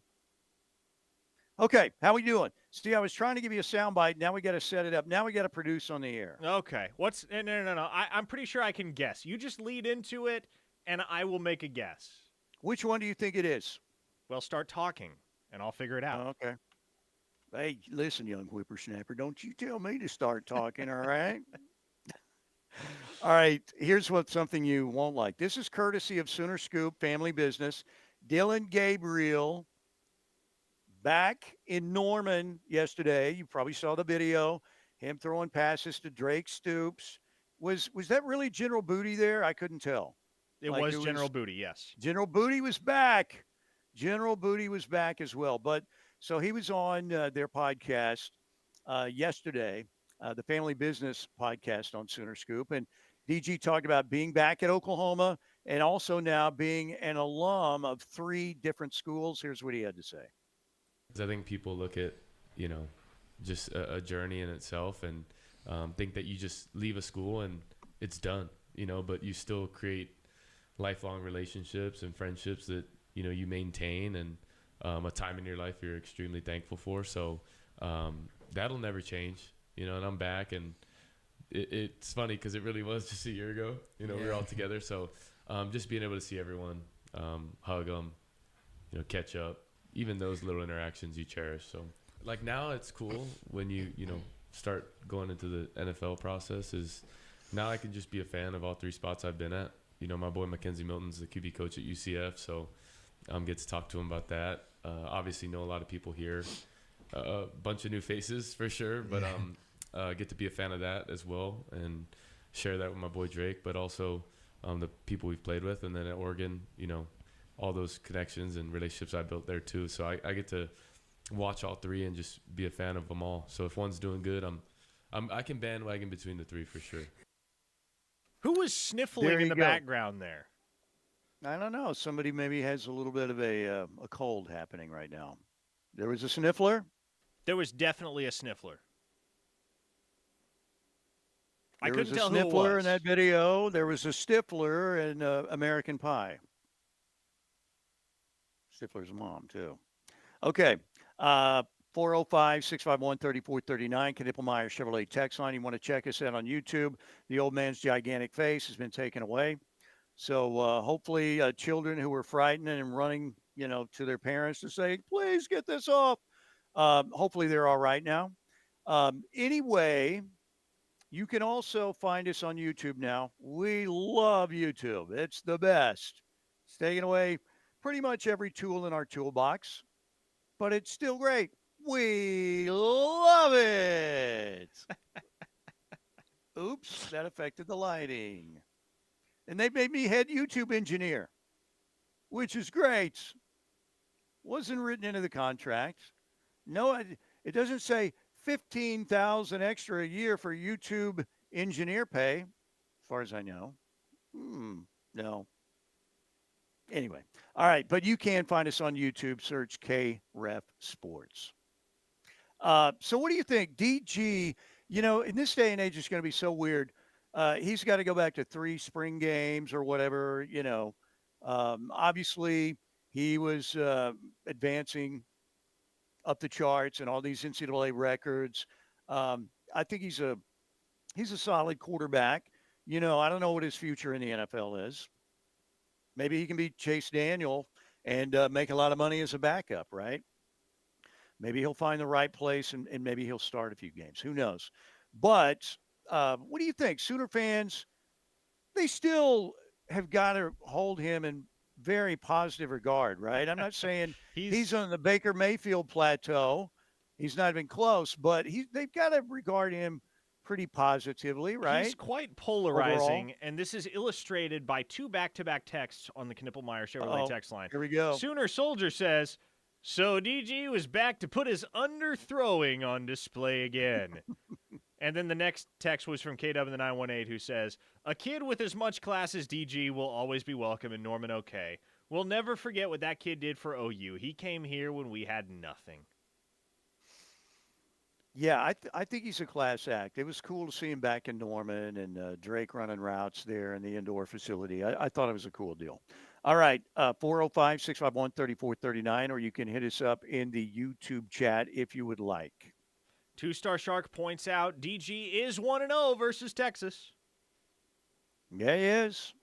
Okay, how we doing? See, I was trying to give you a soundbite. Now we got to set it up. Now we got to produce on the air. Okay. No. I'm pretty sure I can guess. You just lead into it, and I will make a guess. Which one do you think it is? Well, start talking, and I'll figure it out. Oh, okay. Hey, listen, young whippersnapper, don't you tell me to start talking, all right? All right, here's something you won't like. This is courtesy of Sooner Scoop Family Business. Dylan Gabriel back in Norman yesterday. You probably saw the video. Him throwing passes to Drake Stoops. Was that really General Booty there? I couldn't tell. It was General Booty, yes. General Booty was back. General Booty was back as well. But so he was on their podcast yesterday, the Family Business podcast on Sooner Scoop. And DG talked about being back at Oklahoma and also now being an alum of 3 different schools. Here's what he had to say. I think people look at, just a journey in itself and think that you just leave a school and it's done, but you still create lifelong relationships and friendships that, you maintain and a time in your life you're extremely thankful for. So that'll never change, and I'm back. And it's funny because it really was just a year ago, we were all together. So just being able to see everyone, hug them, catch up, even those little interactions you cherish. So like now it's cool when you start going into the NFL process is now I can just be a fan of all 3 spots I've been at. my boy Mackenzie Milton's the QB coach at UCF, so get to talk to him about that. Obviously know a lot of people here, a bunch of new faces for sure, but get to be a fan of that as well and share that with my boy Drake, but also the people we've played with. And then at Oregon, all those connections and relationships I built there too. So I get to watch all three and just be a fan of them all. So if one's doing good, I can bandwagon between the three for sure. Who was sniffling in the background there? I don't know. Somebody maybe has a little bit of a cold happening right now. There was a sniffler? There was definitely a sniffler. There was a sniffler in that video. There was a stifler in American Pie. Stifler's mom, too. Okay. 405-651-3439, Knippelmeyer Chevrolet text line. You want to check us out on YouTube. The old man's gigantic face has been taken away. So hopefully children who were frightened and running, to their parents to say, please get this off. Hopefully they're all right now. Anyway, you can also find us on YouTube now. We love YouTube. It's the best. It's taking away pretty much every tool in our toolbox, but it's still great. We love it. Oops, that affected the lighting. And they made me head YouTube engineer, which is great. Wasn't written into the contract. No, it doesn't say $15,000 extra a year for YouTube engineer pay, as far as I know. No. Anyway, all right, but you can find us on YouTube. Search KREF Sports. So what do you think? DG, in this day and age, it's going to be so weird. He's got to go back to 3 spring games or whatever, Obviously, he was advancing up the charts and all these NCAA records. I think he's a solid quarterback. I don't know what his future in the NFL is. Maybe he can be Chase Daniel and make a lot of money as a backup, right? Maybe he'll find the right place and maybe he'll start a few games. Who knows? But what do you think? Sooner fans, they still have got to hold him in very positive regard, right? I'm not saying he's on the Baker Mayfield plateau. He's not even close, but they've got to regard him pretty positively, right? He's quite polarizing, overall. And this is illustrated by 2 back-to-back texts on the Knippelmeyer Chevrolet text line. Here we go. Sooner Soldier says, so DG was back to put his underthrowing on display again. And then the next text was from KW the 918 who says, a kid with as much class as DG will always be welcome in Norman OK. We'll never forget what that kid did for OU. He came here when we had nothing. Yeah, I think he's a class act. It was cool to see him back in Norman and Drake running routes there in the indoor facility. I thought it was a cool deal. All right, 405-651-3439, or you can hit us up in the YouTube chat if you would like. 2-Star Shark points out DG is 1-0 versus Texas. Yeah, he is.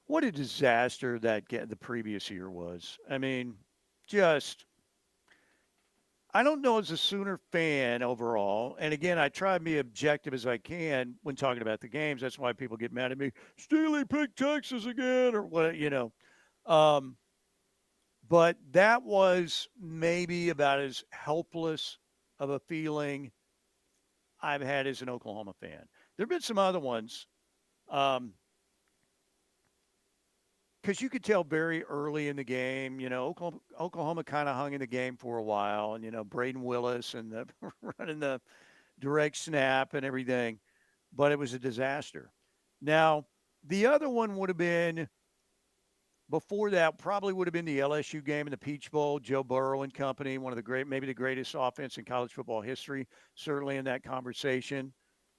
What a disaster the previous year was. I mean, I don't know as a Sooner fan overall. And again, I try to be objective as I can when talking about the games. That's why people get mad at me. Steely picked Texas again or what, But that was maybe about as helpless of a feeling I've had as an Oklahoma fan. There have been some other ones. Because you could tell very early in the game, Oklahoma kind of hung in the game for a while, and Braden Willis and running the direct snap and everything, but it was a disaster. Now, the other one would have been before that, probably would have been the LSU game in the Peach Bowl. Joe Burrow and company, one of the maybe the greatest offense in college football history, certainly in that conversation,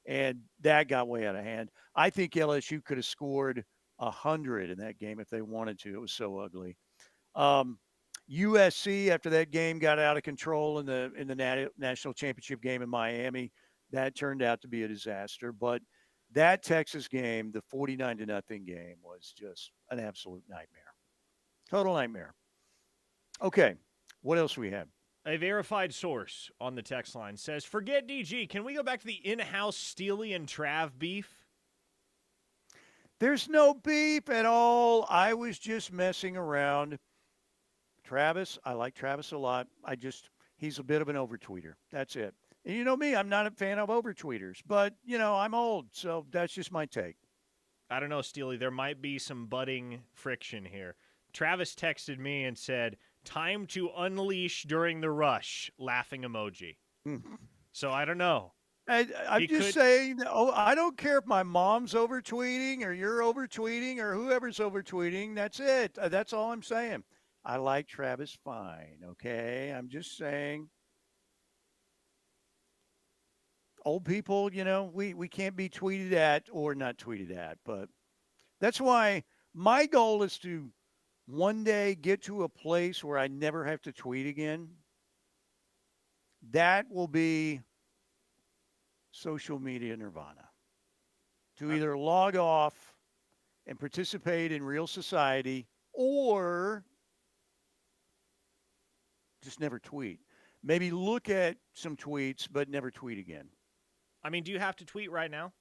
and that got way out of hand. I think LSU could have scored 100 in that game if they wanted to. It was so ugly. USC, after that game got out of control in the national championship game in Miami, that turned out to be a disaster. But that Texas game, the 49-0 game, was just an absolute nightmare. Total nightmare. Okay, what else we have? A verified source on the text line says, forget DG. Can we go back to the in-house Steely and Trav beef? There's no beef at all. I was just messing around. Travis, I like Travis a lot. He's a bit of an overtweeter. That's it. And you know me, I'm not a fan of overtweeters, but, I'm old, so that's just my take. I don't know, Steely. There might be some budding friction here. Travis texted me and said, "Time to unleash during the rush," laughing emoji. So I don't know. I'm just saying, I don't care if my mom's overtweeting or you're overtweeting or whoever's overtweeting. That's it. That's all I'm saying. I like Travis fine, okay? I'm just saying. Old people, we can't be tweeted at or not tweeted at. But that's why my goal is to one day get to a place where I never have to tweet again. That will be social media nirvana. To either log off and participate in real society or just never tweet. Maybe look at some tweets, but never tweet again. I mean, do you have to tweet right now?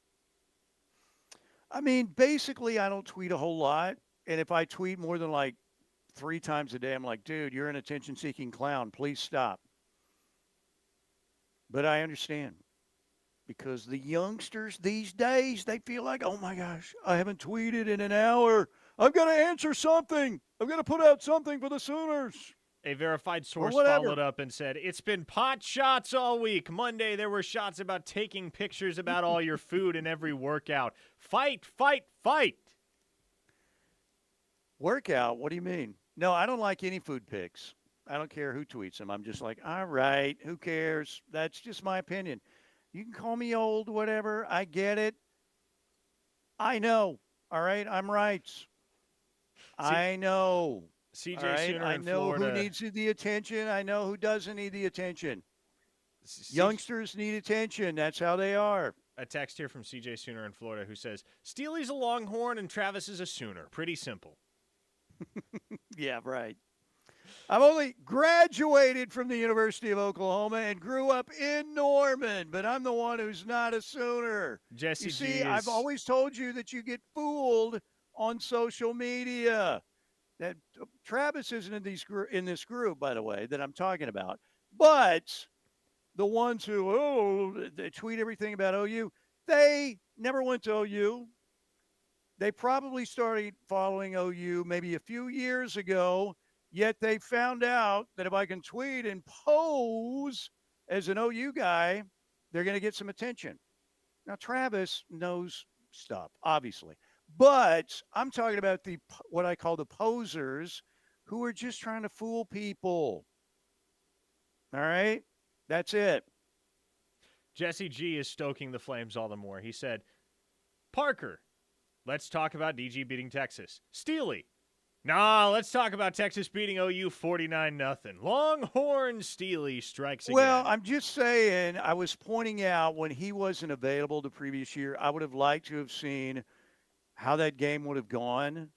I mean, basically, I don't tweet a whole lot. And if I tweet more than like 3 times a day, I'm like, dude, you're an attention-seeking clown. Please stop. But I understand. Because the youngsters these days, they feel like, oh, my gosh, I haven't tweeted in an hour. I've got to answer something. I've got to put out something for the Sooners. A verified source followed up and said, "It's been pot shots all week. Monday, there were shots about taking pictures about all your food in every workout. Fight, fight, fight." Workout? What do you mean? No, I don't like any food pics. I don't care who tweets them. I'm just like, all right, who cares? That's just my opinion. You can call me old, whatever. I get it. I know. All right, I'm right. I know. CJ right? Sooner I in know Florida. who needs the attention. I know who doesn't need the attention. Youngsters need attention. That's how they are. A text here from CJ Sooner in Florida who says, "Steely's a Longhorn and Travis is a Sooner. Pretty simple." Yeah, right. I've only graduated from the University of Oklahoma and grew up in Norman, but I'm the one who's not a Sooner. Jesse you G see, is- I've always told you that you get fooled on social media. That Travis isn't in this group, by the way, that I'm talking about. But the ones who, they tweet everything about OU, they never went to OU. They probably started following OU maybe a few years ago, yet they found out that if I can tweet and pose as an OU guy, they're going to get some attention. Now, Travis knows stuff, obviously. But I'm talking about what I call the posers who are just trying to fool people. All right? That's it. Jesse G is stoking the flames all the more. He said, "Parker, let's talk about DG beating Texas. Steely, nah, let's talk about Texas beating OU 49-0. Longhorn Steely strikes again." Well, I'm just saying, I was pointing out when he wasn't available the previous year, I would have liked to have seen how that game would have gone,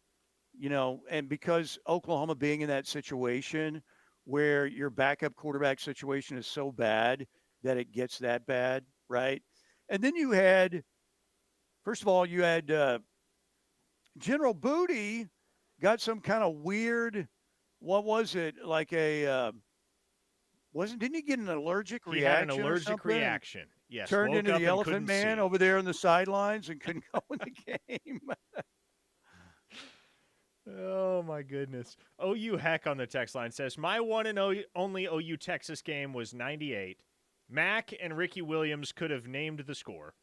and because Oklahoma being in that situation where your backup quarterback situation is so bad that it gets that bad, right? And then you had, first of all, General Booty got some kind of weird, what was it, like didn't he get an allergic reaction? He had an or allergic something? reaction. Yes. Turned woke into up the and elephant couldn't man see. over there on the sidelines and couldn't go in the game. Oh, my goodness. OU Heck on the text line says, "My one and only OU Texas game was 98. Mack and Ricky Williams could have named the score.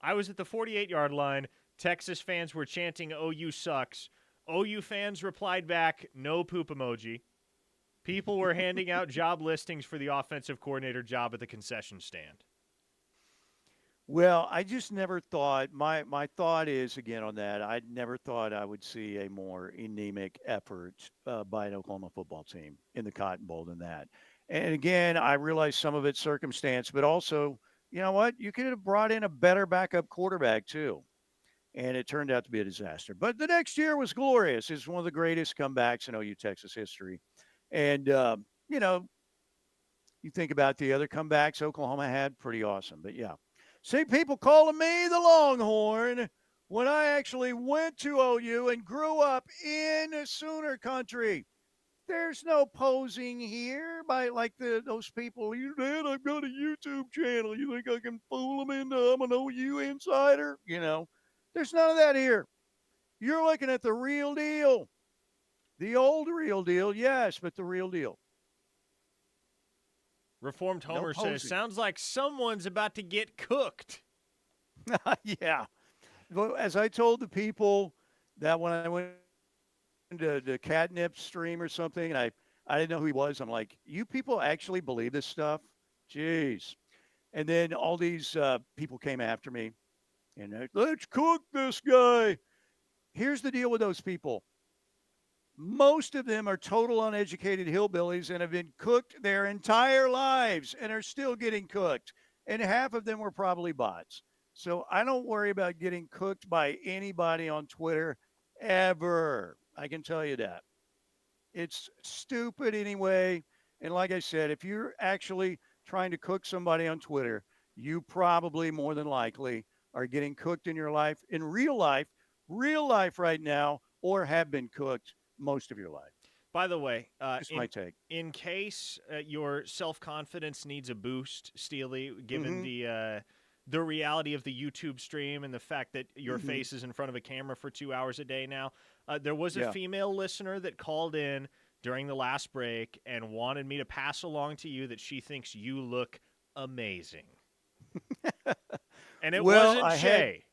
I was at the 48-yard line. Texas fans were chanting OU sucks. OU fans replied back, no poop emoji. People were handing out job listings for the offensive coordinator job at the concession stand." Well, I just never thought, my thought is, again, on that, I never thought I would see a more anemic effort by an Oklahoma football team in the Cotton Bowl than that. And again, I realize some of it's circumstance, but also, you know what? You could have brought in a better backup quarterback, too. And it turned out to be a disaster. But the next year was glorious. It's one of the greatest comebacks in OU Texas history. And, you think about the other comebacks Oklahoma had, pretty awesome. But, yeah. See people calling me the Longhorn. when I actually went to OU and grew up in a Sooner country. There's no posing here by like those people. You Dad, I've got a YouTube channel. You think I can fool them into I'm an OU insider? There's none of that here. You're looking at the real deal. The old real deal, yes, but the real deal. Reformed Homer says, sounds like someone's about to get cooked. Yeah. Well, as I told the people that when I went to the Catnip stream or something, and I didn't know who he was, I'm like, you people actually believe this stuff? Jeez. And then all these people came after me, and they're, let's cook this guy. Here's the deal with those people. Most of them are total uneducated hillbillies and have been cooked their entire lives and are still getting cooked. And half of them were probably bots. So I don't worry about getting cooked by anybody on Twitter ever. I can tell you that. It's stupid anyway. And like I said, if you're actually trying to cook somebody on Twitter, you probably more than likely are getting cooked in your life, in real life right now, or have been cooked most of your life. By the way, my take. In case your self-confidence needs a boost, Steely, given the reality of the YouTube stream and the fact that your face is in front of a camera for 2 hours a day now, there was a female listener that called in during the last break and wanted me to pass along to you that she thinks you look amazing. And it wasn't Shay.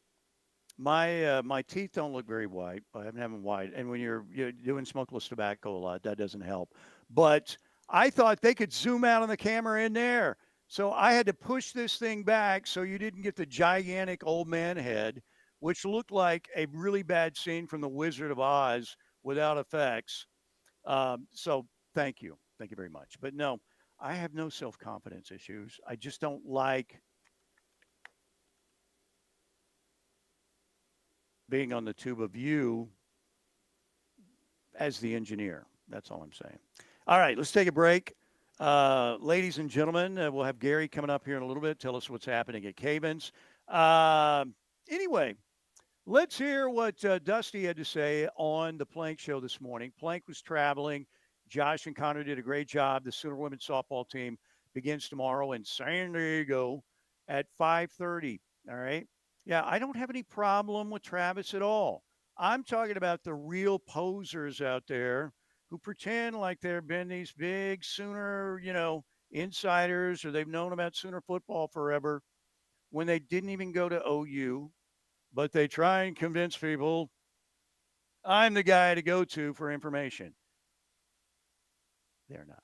My teeth don't look very white. I haven't them white. And when you're doing smokeless tobacco a lot, that doesn't help. But I thought they could zoom out on the camera in there. So I had to push this thing back so you didn't get the gigantic old man head, which looked like a really bad scene from The Wizard of Oz without effects. So thank you. Thank you very much. But no, I have no self-confidence issues. I just don't like being on the tube of you as the engineer. That's all I'm saying. All right, let's take a break. Ladies and gentlemen, we'll have Gary coming up here in a little bit. Tell us what's happening at Cavens. Anyway, let's hear what Dusty had to say on the Plank Show this morning. Plank was traveling. Josh and Connor did a great job. The Sooner women's softball team begins tomorrow in San Diego at 5:30. All right. Yeah, I don't have any problem with Travis at all. I'm talking about the real posers out there who pretend like they've been these big Sooner, insiders, or they've known about Sooner football forever when they didn't even go to OU, but they try and convince people I'm the guy to go to for information. They're not.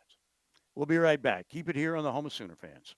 We'll be right back. Keep it here on the Home of Sooner Fans.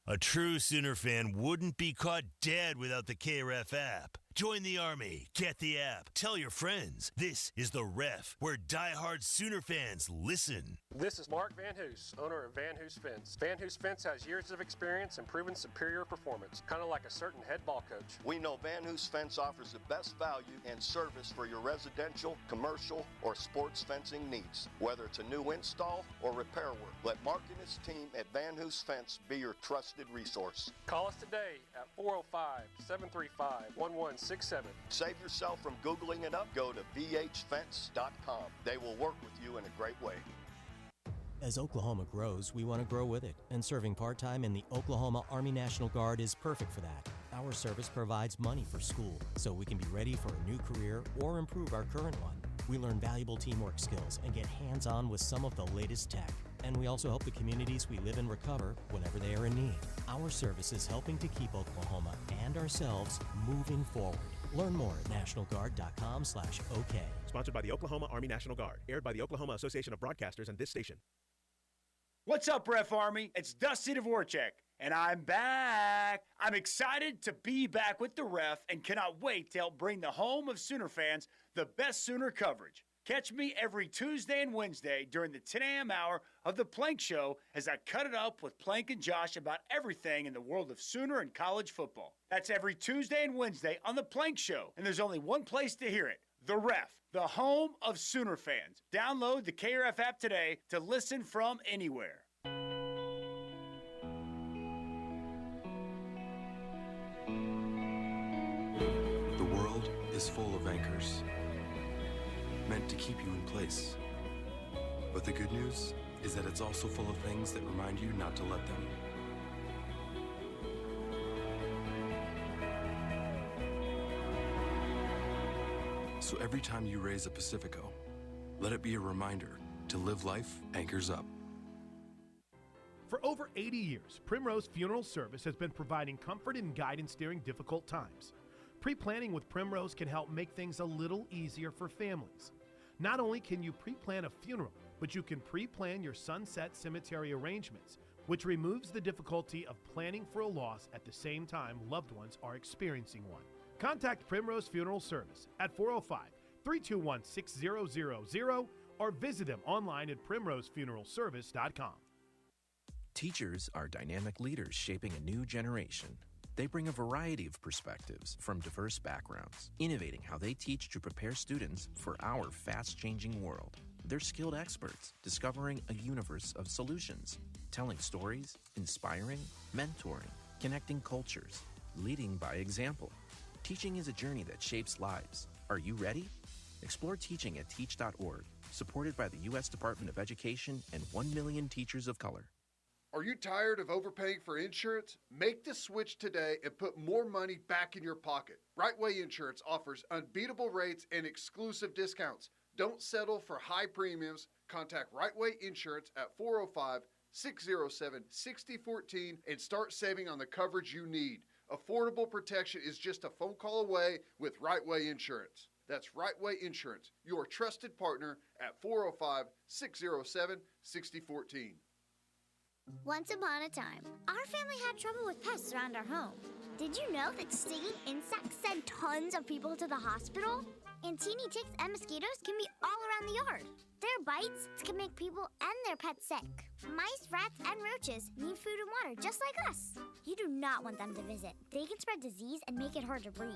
A true Sooner fan wouldn't be caught dead without the KREF app. Join the Army. Get the app. Tell your friends. This is The Ref, where diehard Sooner fans listen. This is Mark Van Hoos, owner of Van Hoos Fence. Van Hoos Fence has years of experience and proven superior performance, kind of like a certain head ball coach. We know Van Hoos Fence offers the best value and service for your residential, commercial, or sports fencing needs. Whether it's a new install or repair work, let Mark and his team at Van Hoos Fence be your trusted resource. Call us today at 405-735-1167. Save yourself from Googling it up. Go to vhfence.com. They will work with you in a great way. As Oklahoma grows, we want to grow with it, and serving part-time in the Oklahoma Army National Guard is perfect for that. Our service provides money for school, so we can be ready for a new career or improve our current one. We learn valuable teamwork skills and get hands-on with some of the latest tech. And we also help the communities we live in recover whenever they are in need. Our service is helping to keep Oklahoma and ourselves moving forward. Learn more at nationalguard.com/OK. Sponsored by the Oklahoma Army National Guard. Aired by the Oklahoma Association of Broadcasters and this station. What's up, Ref Army? It's Dusty Dvorak, and I'm back. I'm excited to be back with the Ref and cannot wait to help bring the home of Sooner fans the best Sooner coverage. Catch me every Tuesday and Wednesday during the 10 a.m. hour of The Plank Show as I cut it up with Plank and Josh about everything in the world of Sooner and college football. That's every Tuesday and Wednesday on The Plank Show, and there's only one place to hear it, The Ref, the home of Sooner fans. Download the KRF app today to listen from anywhere. The is full of anchors, meant to keep you in place. But the good news is that it's also full of things that remind you not to let them. So every time you raise a Pacifico, let it be a reminder to live life anchors up. For over 80 years, Primrose Funeral Service has been providing comfort and guidance during difficult times. Pre-planning with Primrose can help make things a little easier for families. Not only can you pre-plan a funeral, but you can pre-plan your sunset cemetery arrangements, which removes the difficulty of planning for a loss at the same time loved ones are experiencing one. Contact Primrose Funeral Service at 405-321-6000 or visit them online at primrosefuneralservice.com. Teachers are dynamic leaders shaping a new generation. They bring a variety of perspectives from diverse backgrounds, innovating how they teach to prepare students for our fast-changing world. They're skilled experts, discovering a universe of solutions, telling stories, inspiring, mentoring, connecting cultures, leading by example. Teaching is a journey that shapes lives. Are you ready? Explore teaching at teach.org, supported by the U.S. Department of Education and 1 million teachers of color. Are you tired of overpaying for insurance? Make the switch today and put more money back in your pocket. Right Way Insurance offers unbeatable rates and exclusive discounts. Don't settle for high premiums. Contact Right Way Insurance at 405-607-6014 and start saving on the coverage you need. Affordable protection is just a phone call away with Right Way Insurance. That's Right Way Insurance, your trusted partner at 405-607-6014. Once upon a time, our family had trouble with pests around our home. Did you know that stinging insects send tons of people to the hospital? And teeny ticks and mosquitoes can be all around the yard. Their bites can make people and their pets sick. Mice, rats, and roaches need food and water just like us. You do not want them to visit. They can spread disease and make it hard to breathe.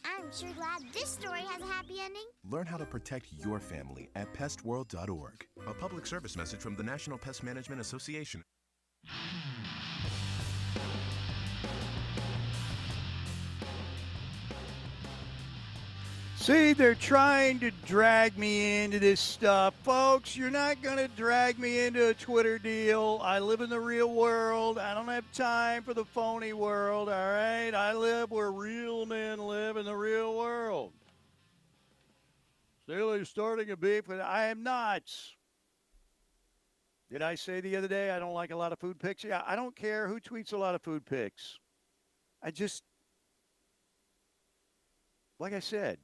I'm sure glad this story has a happy ending. Learn how to protect your family at pestworld.org. A public service message from the National Pest Management Association. See, they're trying to drag me into this stuff. Folks, you're not going to drag me into a Twitter deal. I live in the real world. I don't have time for the phony world, all right? I live where real men live in the real world. Steely's starting a beef with I am not. Did I say the other day I don't like a lot of food pics? Yeah, I don't care who tweets a lot of food pics. Like I said,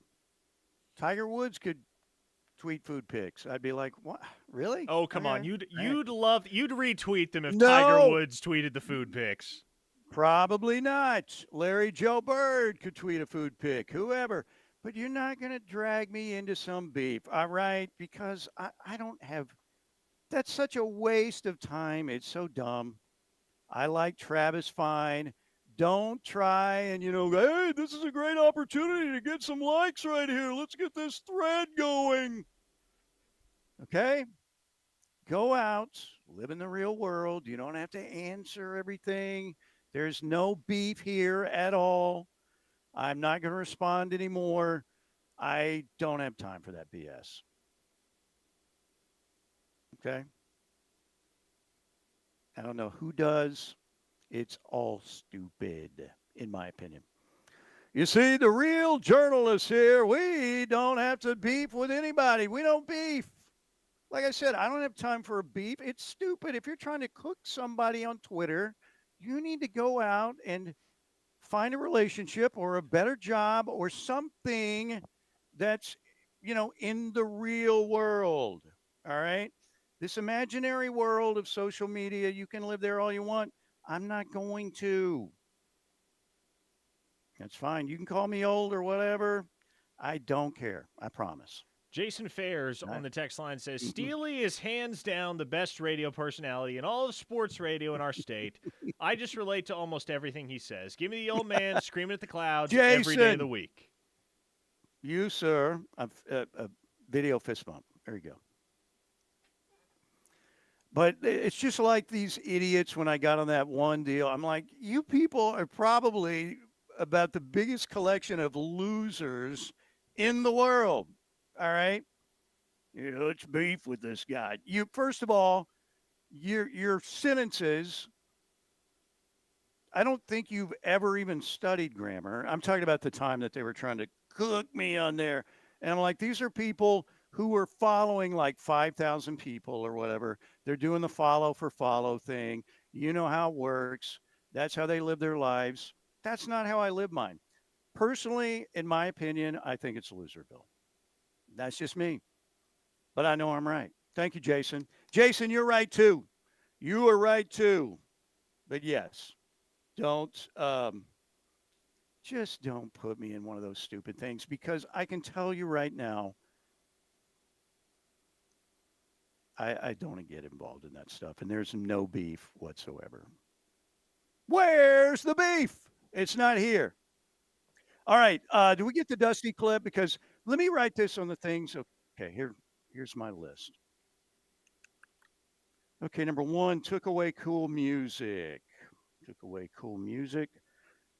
Tiger Woods could tweet food pics. I'd be like, what? Really? Oh, come on. You'd retweet them if No. Tiger Woods tweeted the food pics. Probably not. Larry Joe Bird could tweet a food pic, whoever. But you're not going to drag me into some beef, all right? Because I don't have – that's such a waste of time. It's so dumb. I like Travis fine. Don't try and, hey, this is a great opportunity to get some likes right here. Let's get this thread going. Okay? Go out. Live in the real world. You don't have to answer everything. There's no beef here at all. I'm not going to respond anymore. I don't have time for that BS. Okay? I don't know who does. It's all stupid, in my opinion. You see, the real journalists here, we don't have to beef with anybody. We don't beef. Like I said, I don't have time for a beef. It's stupid. If you're trying to cook somebody on Twitter, you need to go out and find a relationship or a better job or something that's, in the real world. All right? This imaginary world of social media, you can live there all you want. I'm not going to. That's fine. You can call me old or whatever. I don't care. I promise. Jason Fairs on the text line says, Steely is hands down the best radio personality in all of sports radio in our state. I just relate to almost everything he says. Give me the old man screaming at the clouds every day of the week. You, sir, a video fist bump. There you go. But it's just like these idiots when I got on that one deal. I'm like, you people are probably about the biggest collection of losers in the world. All right. Let's beef with this guy. You first of all, your sentences. I don't think you've ever even studied grammar. I'm talking about the time that they were trying to cook me on there, and I'm like, these are people who were following like 5,000 people or whatever. They're doing the follow for follow thing. You know how it works. That's how they live their lives. That's not how I live mine. Personally, in my opinion, I think it's Loserville. That's just me. But I know I'm right. Thank you, Jason. Jason, you're right too. You are right too. But yes, just don't put me in one of those stupid things, because I can tell you right now, I don't get involved in that stuff, and there's no beef whatsoever. Where's the beef? It's not here. All right. Do we get the Dusty clip? Because let me write this on the things. Okay, here's my list. Okay, number 1, took away cool music. Took away cool music.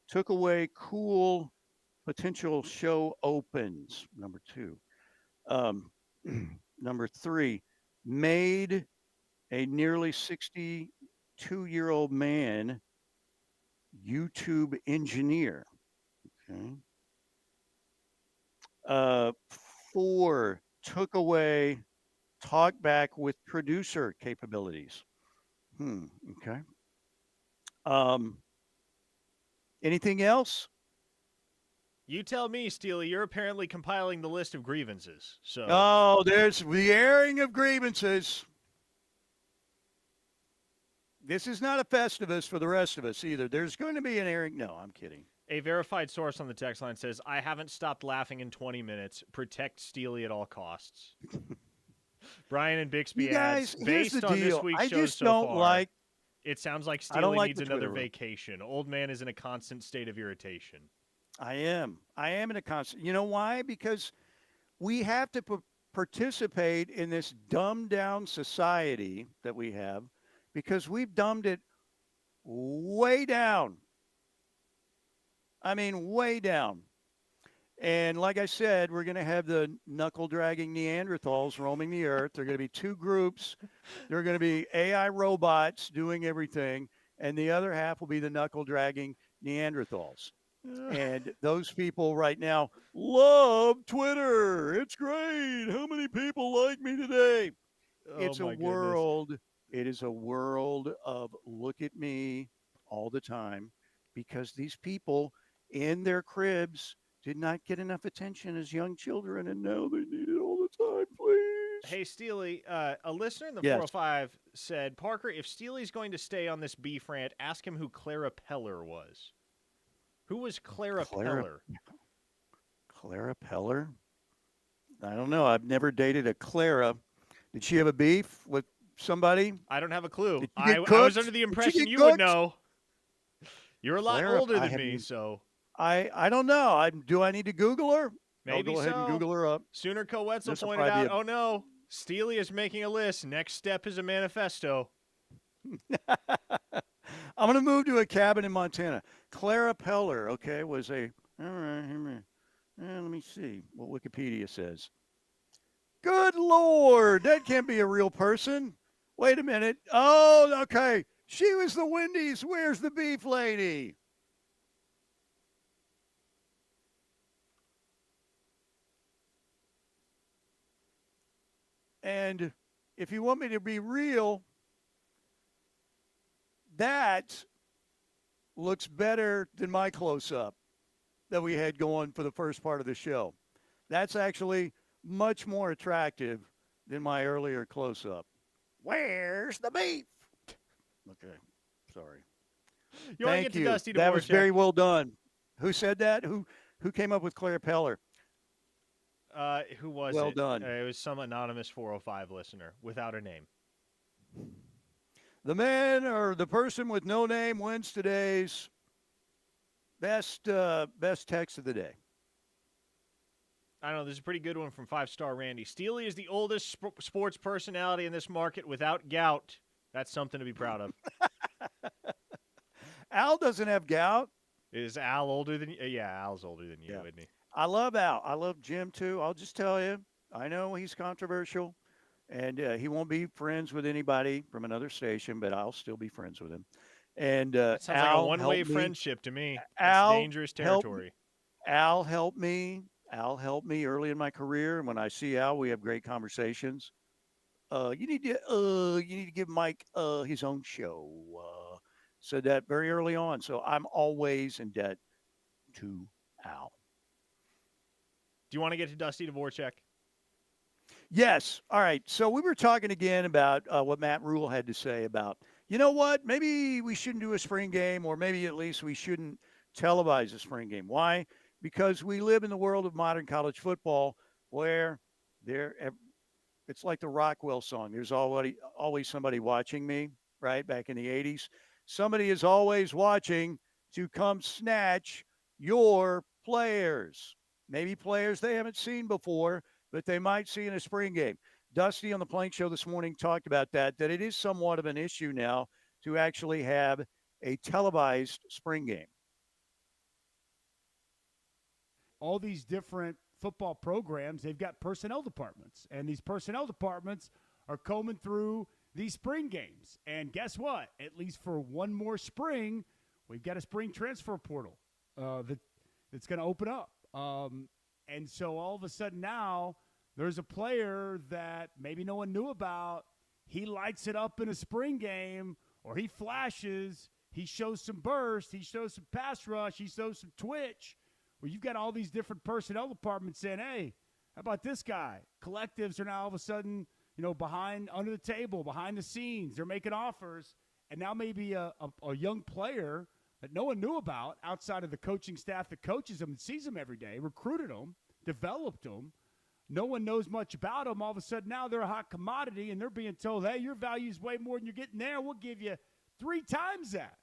Took away cool potential show opens. Number 2. Number 3, made a nearly 62-year-old man YouTube engineer. Okay. 4, took away talk back with producer capabilities. Okay. Anything else? You tell me, Steely. You're apparently compiling the list of grievances. So. Oh, there's the airing of grievances. This is not a Festivus for the rest of us either. There's going to be an airing. No, I'm kidding. A verified source on the text line says, I haven't stopped laughing in 20 minutes. Protect Steely at all costs. Brian and Bixby adds, based on this week's show so far, it sounds like Steely needs another vacation. Old man is in a constant state of irritation. I am in a constant. You know why? Because we have to participate in this dumbed down society that we have, because we've dumbed it way down. I mean, way down. And like I said, we're going to have the knuckle-dragging Neanderthals roaming the earth. There are going to be 2 groups. There are going to be AI robots doing everything, and the other half will be the knuckle-dragging Neanderthals. And those people right now love Twitter. It's great. How many people like me today? It's a world. It is a world of look at me all the time, because these people in their cribs did not get enough attention as young children, and now they need it all the time, please. Hey, Steely, a listener in the 405 said, Parker, if Steely's going to stay on this beef rant, ask him who Clara Peller was. Who was Clara Peller? Clara Peller? I don't know. I've never dated a Clara. Did she have a beef with somebody? I don't have a clue. I was under the impression you would know. You're a lot older than me, so. I don't know. Do I need to Google her? Maybe I'll go ahead and Google her up. Sooner Coetzel pointed out, oh no, Steely is making a list. Next step is a manifesto. I'm going to move to a cabin in Montana. Clara Peller, okay, was a, all right, let me see what Wikipedia says. Good Lord, that can't be a real person. Wait a minute. Oh, okay. She was the Wendy's Where's the Beef lady. And if you want me to be real, that looks better than my close-up that we had going for the first part of the show. That's actually much more attractive than my earlier close-up. Where's the beef? Okay, sorry. You want to get to Dusty That was Dvorak. very well done. Who said that? Who came up with Clara Peller? Who was it? Well done. It was some anonymous 405 listener without a name. The man or the person with no name wins today's best text of the day. I don't know. This is a pretty good one from 5-star Randy. Steely is the oldest sports personality in this market without gout. That's something to be proud of. Al doesn't have gout. Is Al older than you? Yeah, Al's older than you, isn't he? I love Al. I love Jim too. I'll just tell you, I know he's controversial, and he won't be friends with anybody from another station, but I'll still be friends with him. And That sounds like a Al one-way helped me. friendship to me. That's Al dangerous helped. territory. Al helped me. Al helped me early in my career, and when I see Al, we have great conversations. You need to give Mike his own show. Said that very early on, so I'm always in debt to Al. Do you want to get to Dusty Dvorak? Yes. All right. So we were talking again about what Matt Rule had to say about, you know what, maybe we shouldn't do a spring game, or maybe at least we shouldn't televise a spring game. Why? Because we live in the world of modern college football where there, it's like the Rockwell song. There's always somebody watching me, right? Back in the 80s. Somebody is always watching to come snatch your players. Maybe players they haven't seen before, but they might see in a spring game. Dusty on the Plank Show this morning talked about that it is somewhat of an issue now to actually have a televised spring game. All these different football programs, they've got personnel departments, and these personnel departments are combing through these spring games. And guess what? At least for one more spring, we've got a spring transfer portal that's going to open up. And so all of a sudden now there's a player that maybe no one knew about. He lights it up in a spring game, or he flashes, he shows some burst, he shows some pass rush, he shows some twitch. Well, you've got all these different personnel departments saying, hey, how about this guy? Collectives are now all of a sudden, behind, under the table, behind the scenes. They're making offers. And now maybe a young player that no one knew about outside of the coaching staff that coaches them and sees them every day, recruited them, developed them. No one knows much about them. All of a sudden now they're a hot commodity, and they're being told, hey, your value is way more than you're getting there. We'll give you 3 times that.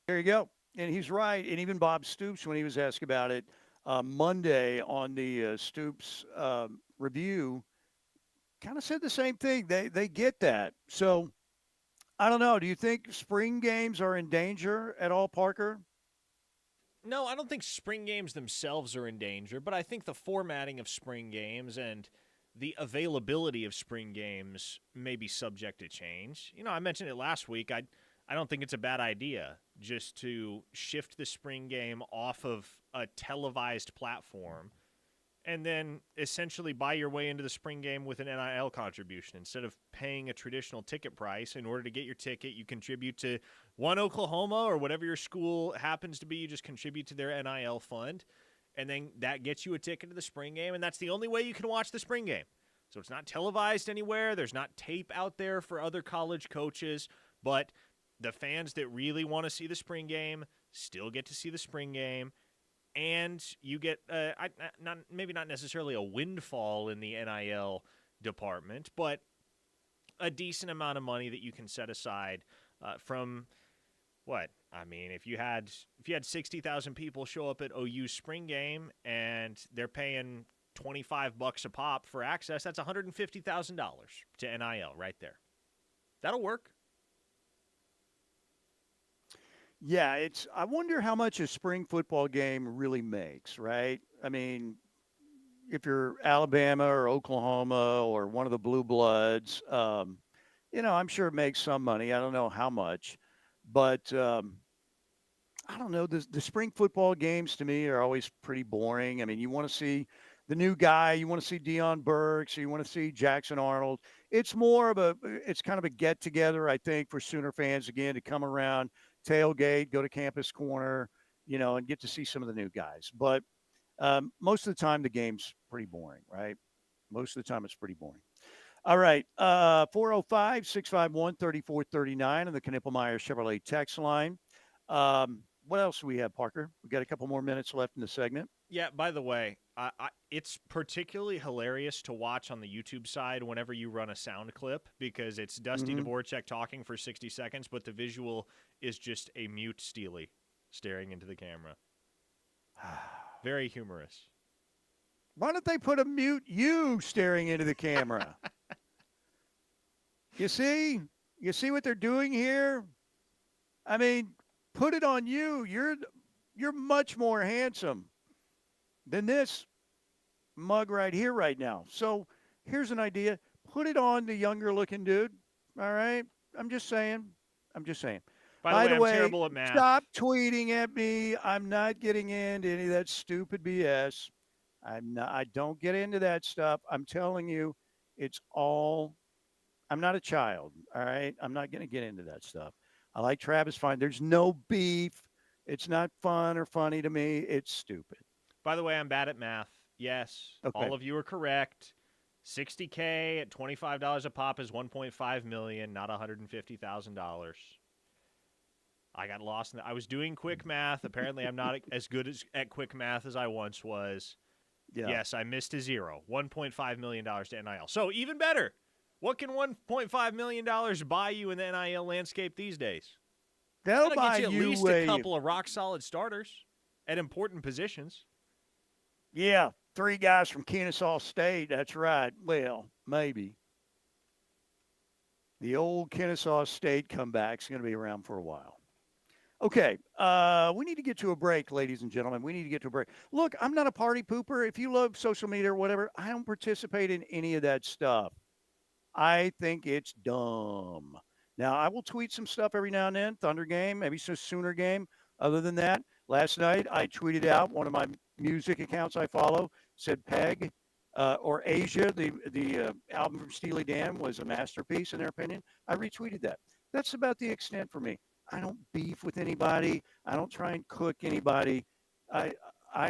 There you go. And he's right. And even Bob Stoops, when he was asked about it Monday on the Stoops review, kind of said the same thing. They get that. So I don't know. Do you think spring games are in danger at all, Parker? No, I don't think spring games themselves are in danger, but I think the formatting of spring games and the availability of spring games may be subject to change. I mentioned it last week. I don't think it's a bad idea just to shift the spring game off of a televised platform and then essentially buy your way into the spring game with an NIL contribution. Instead of paying a traditional ticket price, in order to get your ticket, you contribute to One Oklahoma or whatever your school happens to be. You just contribute to their NIL fund, and then that gets you a ticket to the spring game, and that's the only way you can watch the spring game. So it's not televised anywhere. There's not tape out there for other college coaches, but the fans that really want to see the spring game still get to see the spring game, and you get maybe not necessarily a windfall in the NIL department, but a decent amount of money that you can set aside from what? I mean, if you had 60,000 people show up at OU's spring game and they're paying $25 a pop for access, that's $150,000 to NIL right there. That'll work. Yeah, I wonder how much a spring football game really makes, right? I mean, if you're Alabama or Oklahoma or one of the Blue Bloods, I'm sure it makes some money. I don't know how much, but I don't know. The spring football games to me are always pretty boring. I mean, you want to see the new guy, you want to see Deion Burks, you want to see Jackson Arnold. It's kind of a get together, I think, for Sooner fans again to come around, tailgate, go to Campus Corner, and get to see some of the new guys. But most of the time, the game's pretty boring, right? Most of the time, it's pretty boring. All right, 405-651-3439 on the Knippelmeyer Chevrolet text line. What else do we have, Parker? We got a couple more minutes left in the segment. Yeah, by the way, it's particularly hilarious to watch on the YouTube side whenever you run a sound clip because it's Dusty Dvorak talking for 60 seconds, but the visual is just a mute Steely staring into the camera. Very humorous. Why don't they put a mute you staring into the camera? You see what they're doing here? I mean, put it on you. You're much more handsome than this mug right here right now. So here's an idea. Put it on the younger looking dude. All right? I'm just saying. By the way, I'm way, terrible at math. stop tweeting at me. I'm not getting into any of that stupid BS. I don't get into that stuff. I'm telling you, I'm not a child, all right? I'm not going to get into that stuff. I like Travis fine. There's no beef. It's not fun or funny to me. It's stupid. By the way, I'm bad at math. Yes, Okay. all of you are correct. $60K at $25 a pop is $1.5 million, not $150,000. I got lost in that. I was doing quick math. Apparently, I'm not as good at quick math as I once was. Yeah. Yes, I missed a zero. $1.5 million to NIL. So even better. What can $1.5 million buy you in the NIL landscape these days? That'll buy get you you at least a couple of rock-solid starters at important positions. Yeah, 3 guys from Kennesaw State. That's right. Well, maybe. The old Kennesaw State comeback's going to be around for a while. Okay, we need to get to a break, ladies and gentlemen. We need to get to a break. Look, I'm not a party pooper. If you love social media or whatever, I don't participate in any of that stuff. I think it's dumb. Now, I will tweet some stuff every now and then, Thunder game, maybe some Sooner game. Other than that, last night I tweeted out one of my music accounts I follow, said Peg or Asia, the album from Steely Dan was a masterpiece in their opinion. I retweeted that. That's about the extent for me. I don't beef with anybody. I don't try and cook anybody. I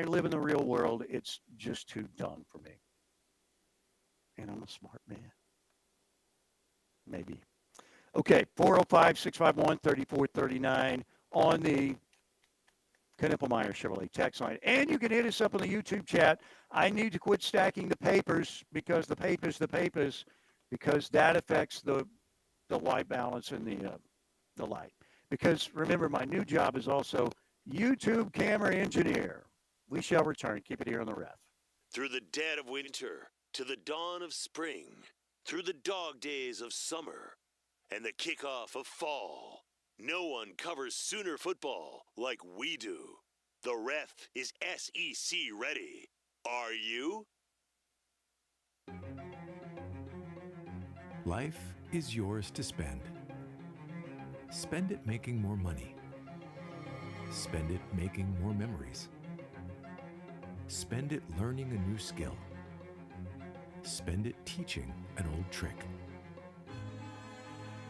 live in the real world. It's just too dumb for me. And I'm a smart man. Maybe. Okay, 405-651-3439 on the Knippelmeyer Chevrolet text line. And you can hit us up on the YouTube chat. I need to quit stacking the papers because because that affects the white balance and the light. Because remember, my new job is also YouTube camera engineer. We shall return. Keep it here on the Ref. Through the dead of winter to the dawn of spring, through the dog days of summer and the kickoff of fall, no one covers Sooner football like we do. The Ref is SEC ready. Are you? Life is yours to spend. Spend it making more money. Spend it making more memories. Spend it learning a new skill. Spend it teaching an old trick.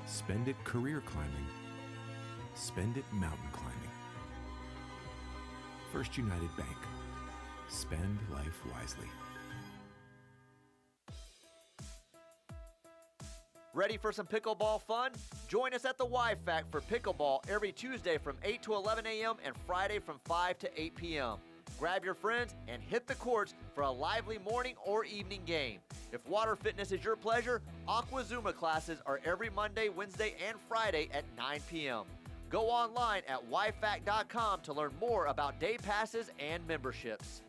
Spend it career climbing. Spend it mountain climbing. First United Bank. Spend life wisely. Ready for some pickleball fun? Join us at the Y-Fac for pickleball every Tuesday from 8 to 11 a.m. and Friday from 5 to 8 p.m. Grab your friends and hit the courts for a lively morning or evening game. If water fitness is your pleasure, Aquazuma classes are every Monday, Wednesday, and Friday at 9 p.m. Go online at yfac.com to learn more about day passes and memberships.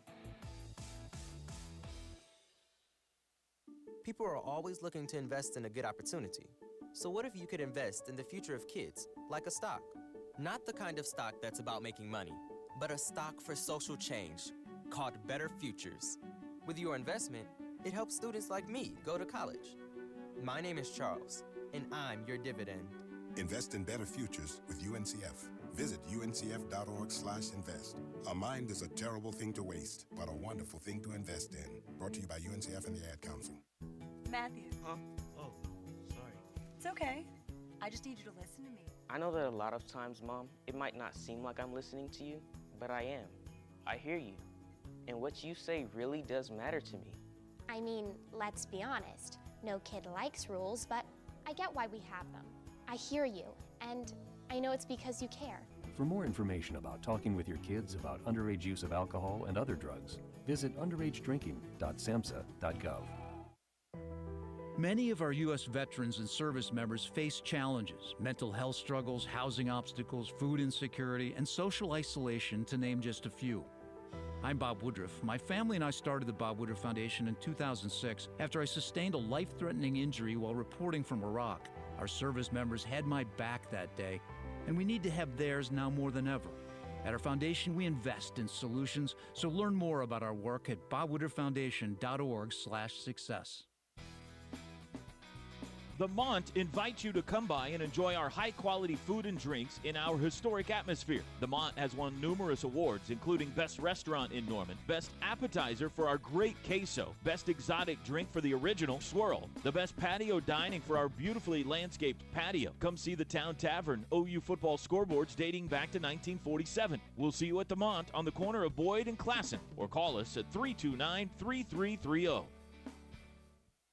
People are always looking to invest in a good opportunity. So what if you could invest in the future of kids, like a stock? Not the kind of stock that's about making money, but a stock for social change, called Better Futures. With your investment, it helps students like me go to college. My name is Charles, and I'm your dividend. Invest in better futures with UNCF. Visit uncf.org/invest. A mind is a terrible thing to waste, but a wonderful thing to invest in. Brought to you by UNCF and the Ad Council. Matthew. Huh? Oh, sorry. It's okay. I just need you to listen to me. I know that a lot of times, Mom, it might not seem like I'm listening to you, but I am. I hear you. And what you say really does matter to me. I mean, let's be honest. No kid likes rules, but I get why we have them. I hear you, and I know it's because you care. For more information about talking with your kids about underage use of alcohol and other drugs, visit underagedrinking.samhsa.gov. Many of our U.S. veterans and service members face challenges, mental health struggles, housing obstacles, food insecurity, and social isolation, to name just a few. I'm Bob Woodruff. My family and I started the Bob Woodruff Foundation in 2006 after I sustained a life-threatening injury while reporting from Iraq. Our service members had my back that day, and we need to have theirs now more than ever. At our foundation, we invest in solutions, so learn more about our work at bobwooderfoundation.org/success. The Mont invites you to come by and enjoy our high-quality food and drinks in our historic atmosphere. The Mont has won numerous awards, including Best Restaurant in Norman, Best Appetizer for our great queso, Best Exotic Drink for the original swirl, the Best Patio Dining for our beautifully landscaped patio. Come see the Town Tavern, OU football scoreboards dating back to 1947. We'll see you at the Mont on the corner of Boyd and Classen, or call us at 329-3330.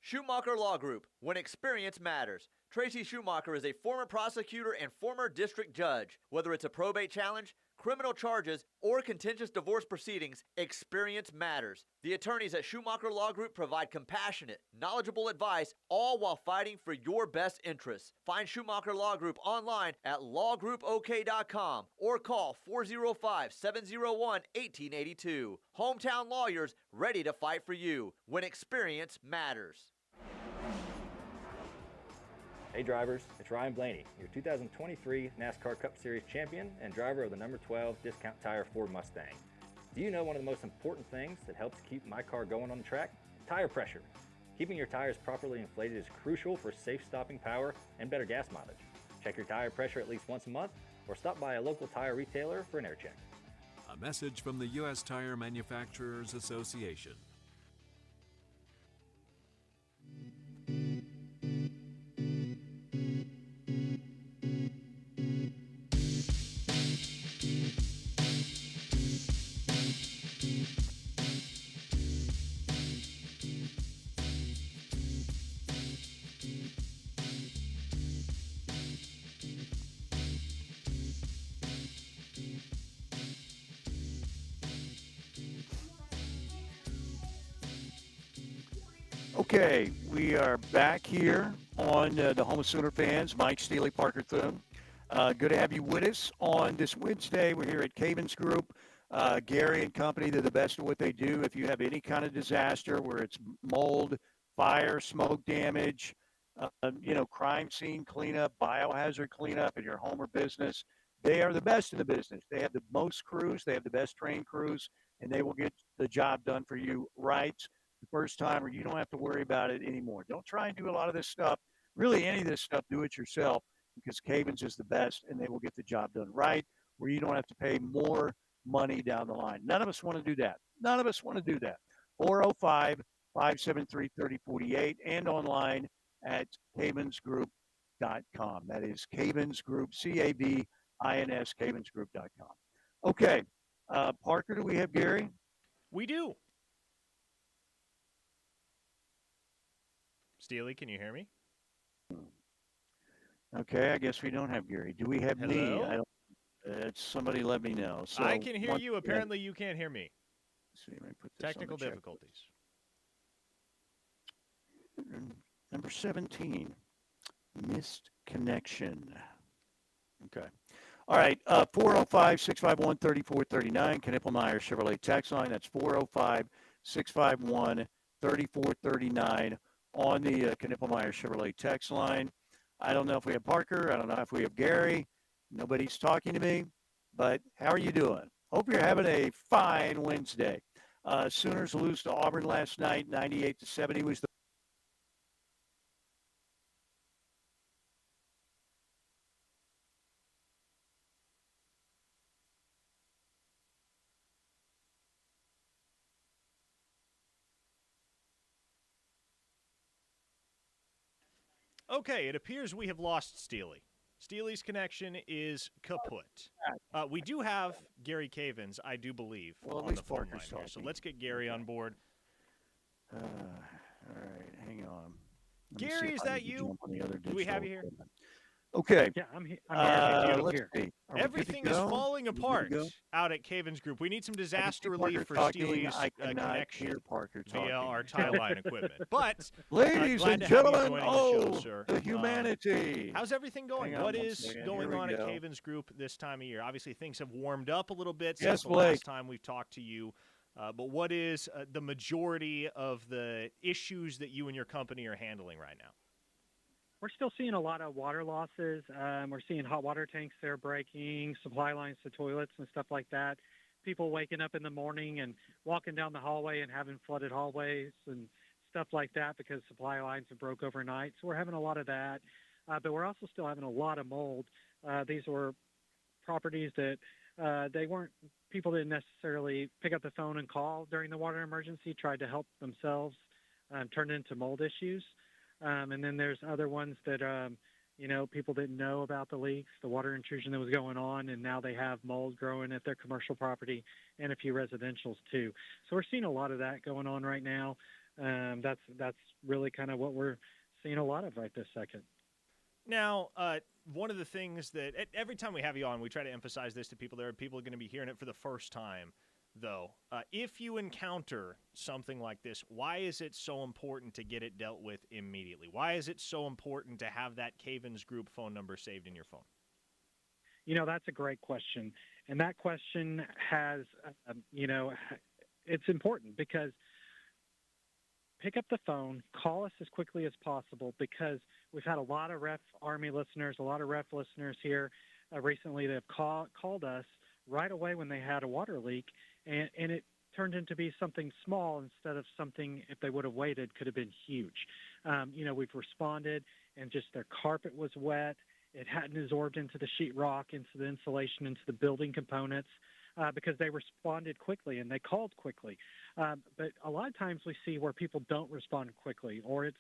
Schumacher Law Group, when experience matters. Tracy Schumacher is a former prosecutor and former district judge. Whether it's a probate challenge, criminal charges, or contentious divorce proceedings, experience matters. The attorneys at Schumacher Law Group provide compassionate, knowledgeable advice, all while fighting for your best interests. Find Schumacher Law Group online at lawgroupok.com or call 405-701-1882. Hometown lawyers ready to fight for you when experience matters. Hey drivers, it's Ryan Blaney, your 2023 NASCAR Cup Series champion and driver of the number 12 Discount Tire Ford Mustang. Do you know one of the most important things that helps keep my car going on the track? Tire pressure. Keeping your tires properly inflated is crucial for safe stopping power and better gas mileage. Check your tire pressure at least once a month or stop by a local tire retailer for an air check. A message from the U.S. Tire Manufacturers Association. Okay, we are back here on the Home of Sooner Fans. Mike, Steely, Parker Thune. Good to have you with us on this Wednesday. We're here at Cavens Group. Gary and company, they're the best at what they do. If you have any kind of disaster where it's mold, fire, smoke damage, crime scene cleanup, biohazard cleanup in your home or business, they are the best in the business. They have the most crews. They have the best trained crews, and they will get the job done for you right the first time, or you don't have to worry about it anymore. Don't try and do a lot of this stuff. Really, any of this stuff, do it yourself, because Cavens is the best, and they will get the job done right, where you don't have to pay more money down the line. None of us want to do that. None of us want to do that. 405-573-3048 and online at cavensgroup.com. That is Cavens Group, C-A-V-I-N-S, cavensgroup.com. Okay. Parker, do we have Gary? We do. Steely, can you hear me? Okay, I guess we don't have Gary. Do we have me? Hello? I don't. Somebody let me know. So I can hear you. Apparently, you can't hear me. Let's see, let me put this Technical on the check. difficulties. Number 17, missed connection. Okay. All right, 405-651-3439, Knippelmeyer Chevrolet text line. That's 405-651-3439 on the Knippelmeyer Chevrolet text line. I don't know if we have Parker. I don't know if we have Gary. Nobody's talking to me, but how are you doing? Hope you're having a fine Wednesday. Sooners lose to Auburn last night, 98-70 was the Okay, it appears we have lost Steely. Steely's connection is kaput. We do have Gary Cavens, I do believe, on the phone line here. So let's get Gary on board. all right, hang on. Let me see Gary, if is I that can you? jump on the other Do we have you digital here? equipment. Okay. Yeah, I'm here. Let's see. Are we good to Everything is go? falling We good to apart go? out at Cavens Group. We need some disaster Parker relief for talking. Steely's I cannot connection hear Parker talking. via our tie line equipment. But Ladies glad and to have you gentlemen, joining the show, oh, sir. the humanity. How's everything going? Hang on What one is second. going Here we on at go. Cavens Group this time of year? Obviously, things have warmed up a little bit Yes, since the Blake. last time we've talked to you. But what is the majority of the issues that you and your company are handling right now? we're still seeing a lot of water losses. We're seeing hot water tanks that are breaking, supply lines to toilets and stuff like that. People waking up in the morning and walking down the hallway and having flooded hallways and stuff like that because supply lines have broke overnight. So we're having a lot of that. But we're also still having a lot of mold. These were properties that people didn't necessarily pick up the phone and call during the water emergency, tried to help themselves, turned into mold issues. And then there's other ones that, people didn't know about the leaks, the water intrusion that was going on, and now they have mold growing at their commercial property and a few residentials too. So we're seeing a lot of that going on right now. That's really kind of what we're seeing a lot of right this second. Now, one of the things that every time we have you on, we try to emphasize this to people. There are people going to be hearing it for the first time, though. If you encounter something like this, why is it so important to get it dealt with immediately? Why is it so important to have that Cavens Group phone number saved in your phone? That's a great question. And that question has, it's important because pick up the phone, call us as quickly as possible because we've had a lot of Ref Army listeners, a lot of Ref listeners here recently that have called us right away when they had a water leak, and it turned into be something small instead of something, if they would have waited, could have been huge. We've responded, and just their carpet was wet. It hadn't absorbed into the sheetrock, into the insulation, into the building components. Because they responded quickly and they called quickly. But a lot of times we see where people don't respond quickly or it's,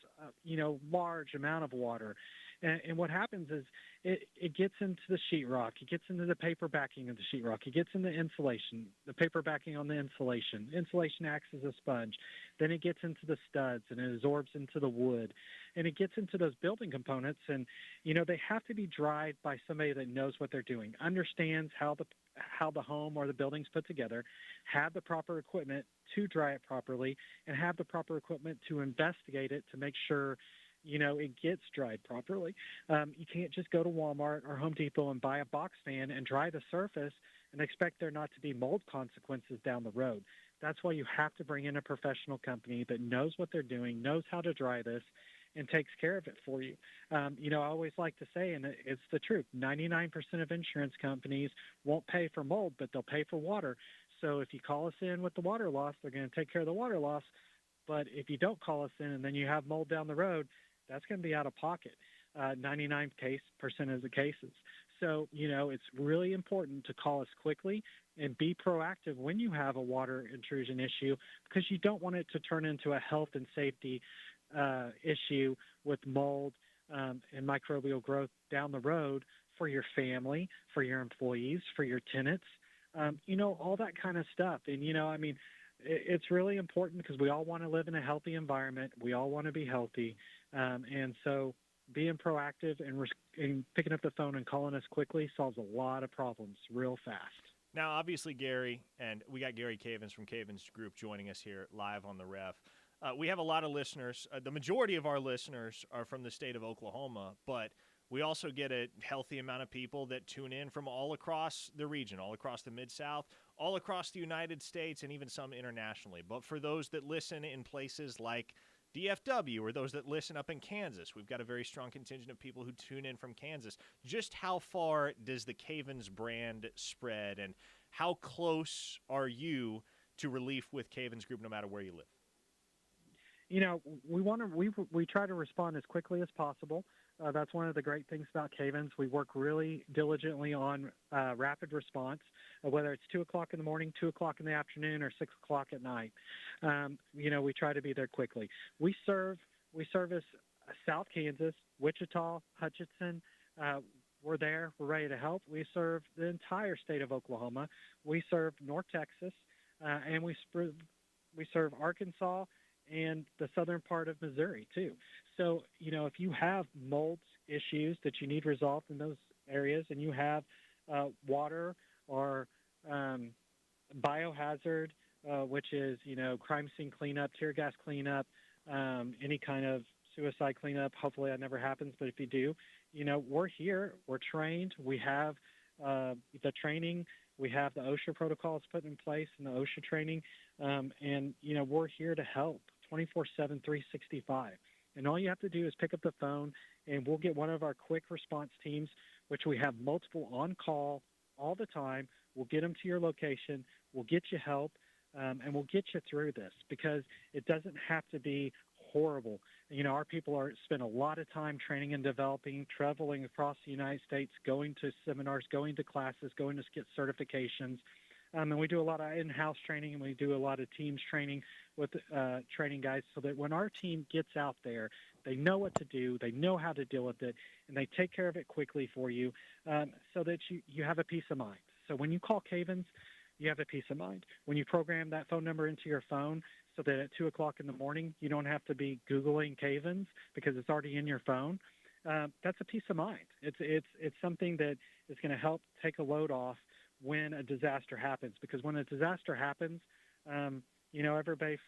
large amount of water. And what happens is it gets into the sheetrock. It gets into the paper backing of the sheetrock. It gets into insulation, the paper backing on the insulation. Insulation acts as a sponge. Then it gets into the studs and it absorbs into the wood. And it gets into those building components. And, they have to be dried by somebody that knows what they're doing, understands how the home or the building's put together, have the proper equipment to dry it properly, and have the proper equipment to investigate it to make sure, it gets dried properly. You can't just go to Walmart or Home Depot and buy a box fan and dry the surface and expect there not to be mold consequences down the road. That's why you have to bring in a professional company that knows what they're doing, knows how to dry this, and takes care of it for you. I always like to say, and it's the truth, 99% of insurance companies won't pay for mold, but they'll pay for water. So if you call us in with the water loss, they're going to take care of the water loss. But if you don't call us in and then you have mold down the road, that's going to be out of pocket, 99% of the cases. So, it's really important to call us quickly and be proactive when you have a water intrusion issue because you don't want it to turn into a health and safety issue with mold and microbial growth down the road for your family, for your employees, for your tenants, all that kind of stuff. And, it's really important because we all want to live in a healthy environment. We all want to be healthy. And so being proactive and picking up the phone and calling us quickly solves a lot of problems real fast. Now, obviously, Gary, and we got Gary Cavens from Cavens Group joining us here live on the Ref. We have a lot of listeners. The majority of our listeners are from the state of Oklahoma, but we also get a healthy amount of people that tune in from all across the region, all across the Mid-South, all across the United States, and even some internationally. But for those that listen in places like DFW or those that listen up in Kansas, we've got a very strong contingent of people who tune in from Kansas. Just how far does the Cavens brand spread, and how close are you to relief with Cavens Group no matter where you live? We try to respond as quickly as possible. That's one of the great things about Cavens. We work really diligently on rapid response, whether it's 2 o'clock in the morning, 2 o'clock in the afternoon, or 6 o'clock at night. We try to be there quickly. We service South Kansas, Wichita, Hutchinson. We're there. We're ready to help. We serve the entire state of Oklahoma. We serve North Texas, and we serve Arkansas and the southern part of Missouri too. So, if you have mold issues that you need resolved in those areas and you have water or biohazard, which is, crime scene cleanup, tear gas cleanup, any kind of suicide cleanup, hopefully that never happens, but if you do, we're here, we're trained, we have the training, we have the OSHA protocols put in place and the OSHA training, and, we're here to help 24/7, 365. And all you have to do is pick up the phone, and we'll get one of our quick response teams, which we have multiple on call all the time. We'll get them to your location. We'll get you help, and we'll get you through this, because it doesn't have to be horrible. You know, our people spend a lot of time training and developing, traveling across the United States, going to seminars, going to classes, going to get certifications. And we do a lot of in-house training, and we do a lot of teams training with training guys, so that when our team gets out there, they know what to do, they know how to deal with it, and they take care of it quickly for you, so that you have a peace of mind. So when you call Cavens, you have a peace of mind. When you program that phone number into your phone, so that at 2 o'clock in the morning you don't have to be Googling Cavens because it's already in your phone, that's a peace of mind. It's something that is going to help take a load off when a disaster happens. Because when a disaster happens, everybody,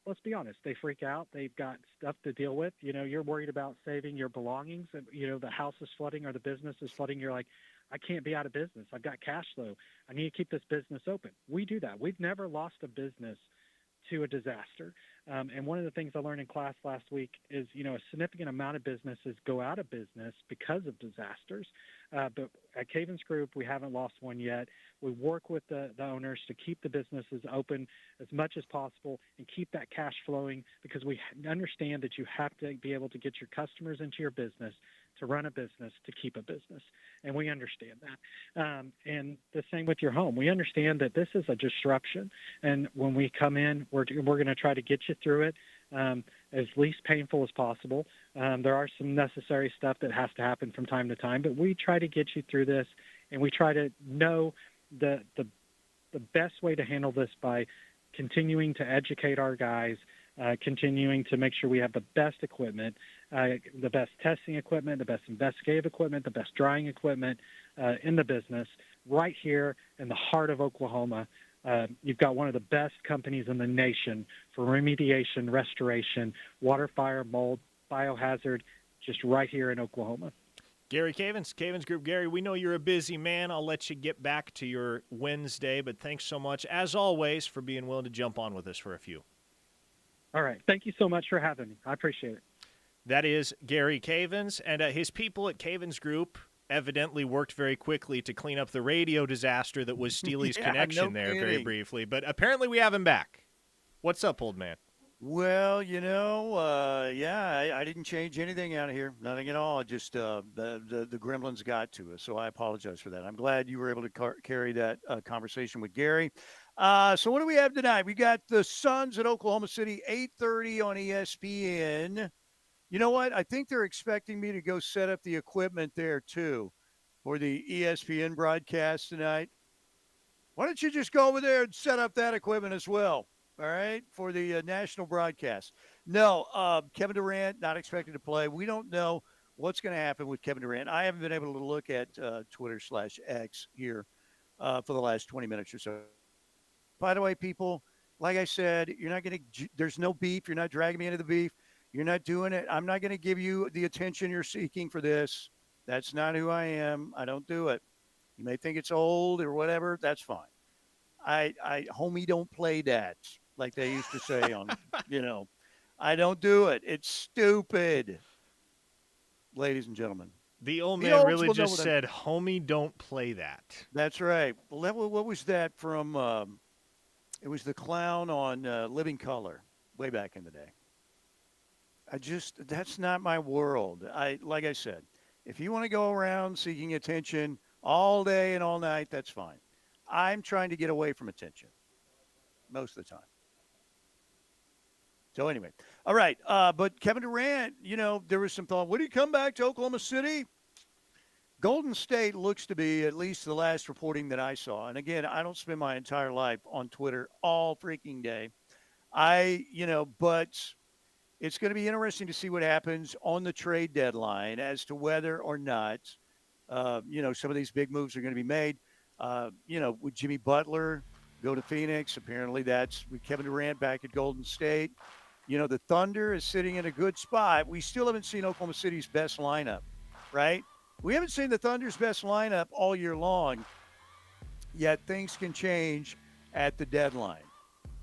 let's be honest, they freak out. They've got stuff to deal with. You're worried about saving your belongings. The house is flooding or the business is flooding. You're like, I can't be out of business. I've got cash flow. I need to keep this business open. We do that. We've never lost a business to a disaster. And one of the things I learned in class last week is, a significant amount of businesses go out of business because of disasters. But at Cavens Group, we haven't lost one yet. We work with the owners to keep the businesses open as much as possible and keep that cash flowing, because we understand that you have to be able to get your customers into your business to run a business, to keep a business. And we understand that. And the same with your home. We understand that this is a disruption. And when we come in, we're going to try to get you through it as least painful as possible. There are some necessary stuff that has to happen from time to time, but we try to get you through this, and we try to know the best way to handle this by continuing to educate our guys, continuing to make sure we have the best equipment, the best testing equipment, the best investigative equipment, the best drying equipment in the business right here in the heart of Oklahoma. You've got one of the best companies in the nation for remediation, restoration, water, fire, mold, biohazard, just right here in Oklahoma. Gary Cavens, Cavens Group. Gary, we know you're a busy man. I'll let you get back to your Wednesday, but thanks so much, as always, for being willing to jump on with us for a few. All right. Thank you so much for having me. I appreciate it. That is Gary Cavens, and his people at Cavens Group evidently worked very quickly to clean up the radio disaster that was Steely's connection there very briefly. But apparently we have him back. What's up, old man? Well, I didn't change anything out of here. Nothing at all. Just the gremlins got to us, so I apologize for that. I'm glad you were able to carry that conversation with Gary. So what do we have tonight? We got the Suns at Oklahoma City, 8:30 on ESPN. You know what? I think they're expecting me to go set up the equipment there, too, for the ESPN broadcast tonight. Why don't you just go over there and set up that equipment as well, all right, for the national broadcast? No, Kevin Durant not expected to play. We don't know what's going to happen with Kevin Durant. I haven't been able to look at Twitter/X here for the last 20 minutes or so. By the way, people, like I said, you're not going to – there's no beef. You're not dragging me into the beef. You're not doing it. I'm not going to give you the attention you're seeking for this. That's not who I am. I don't do it. You may think it's old or whatever. That's fine. Homie, don't play that, like they used to say on, I don't do it. It's stupid. Ladies and gentlemen. The old man really just said, homie, don't play that. That's right. Well, what was that from? It was the clown on Living Color way back in the day. That's not my world. Like I said, if you want to go around seeking attention all day and all night, that's fine. I'm trying to get away from attention most of the time. So anyway, all right. But Kevin Durant, there was some thought, would he come back to Oklahoma City? Golden State looks to be, at least the last reporting that I saw, and again, I don't spend my entire life on Twitter all freaking day. But it's going to be interesting to see what happens on the trade deadline as to whether or not, some of these big moves are going to be made. Would Jimmy Butler go to Phoenix? Apparently that's with Kevin Durant back at Golden State. The Thunder is sitting in a good spot. We still haven't seen Oklahoma City's best lineup, right? We haven't seen the Thunder's best lineup all year long, yet things can change at the deadline.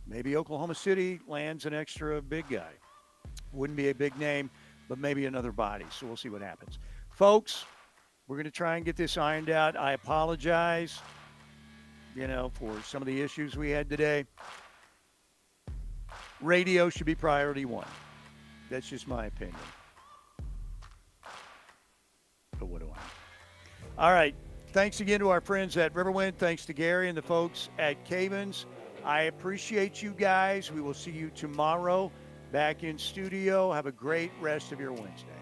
Maybe Oklahoma City lands an extra big guy. Wouldn't be a big name, but maybe another body. So we'll see what happens. Folks, we're going to try and get this ironed out. I apologize, for some of the issues we had today. Radio should be priority one. That's just my opinion. But what do I know? All right. Thanks again to our friends at Riverwind. Thanks to Gary and the folks at Cavens. I appreciate you guys. We will see you tomorrow back in studio. Have a great rest of your Wednesday.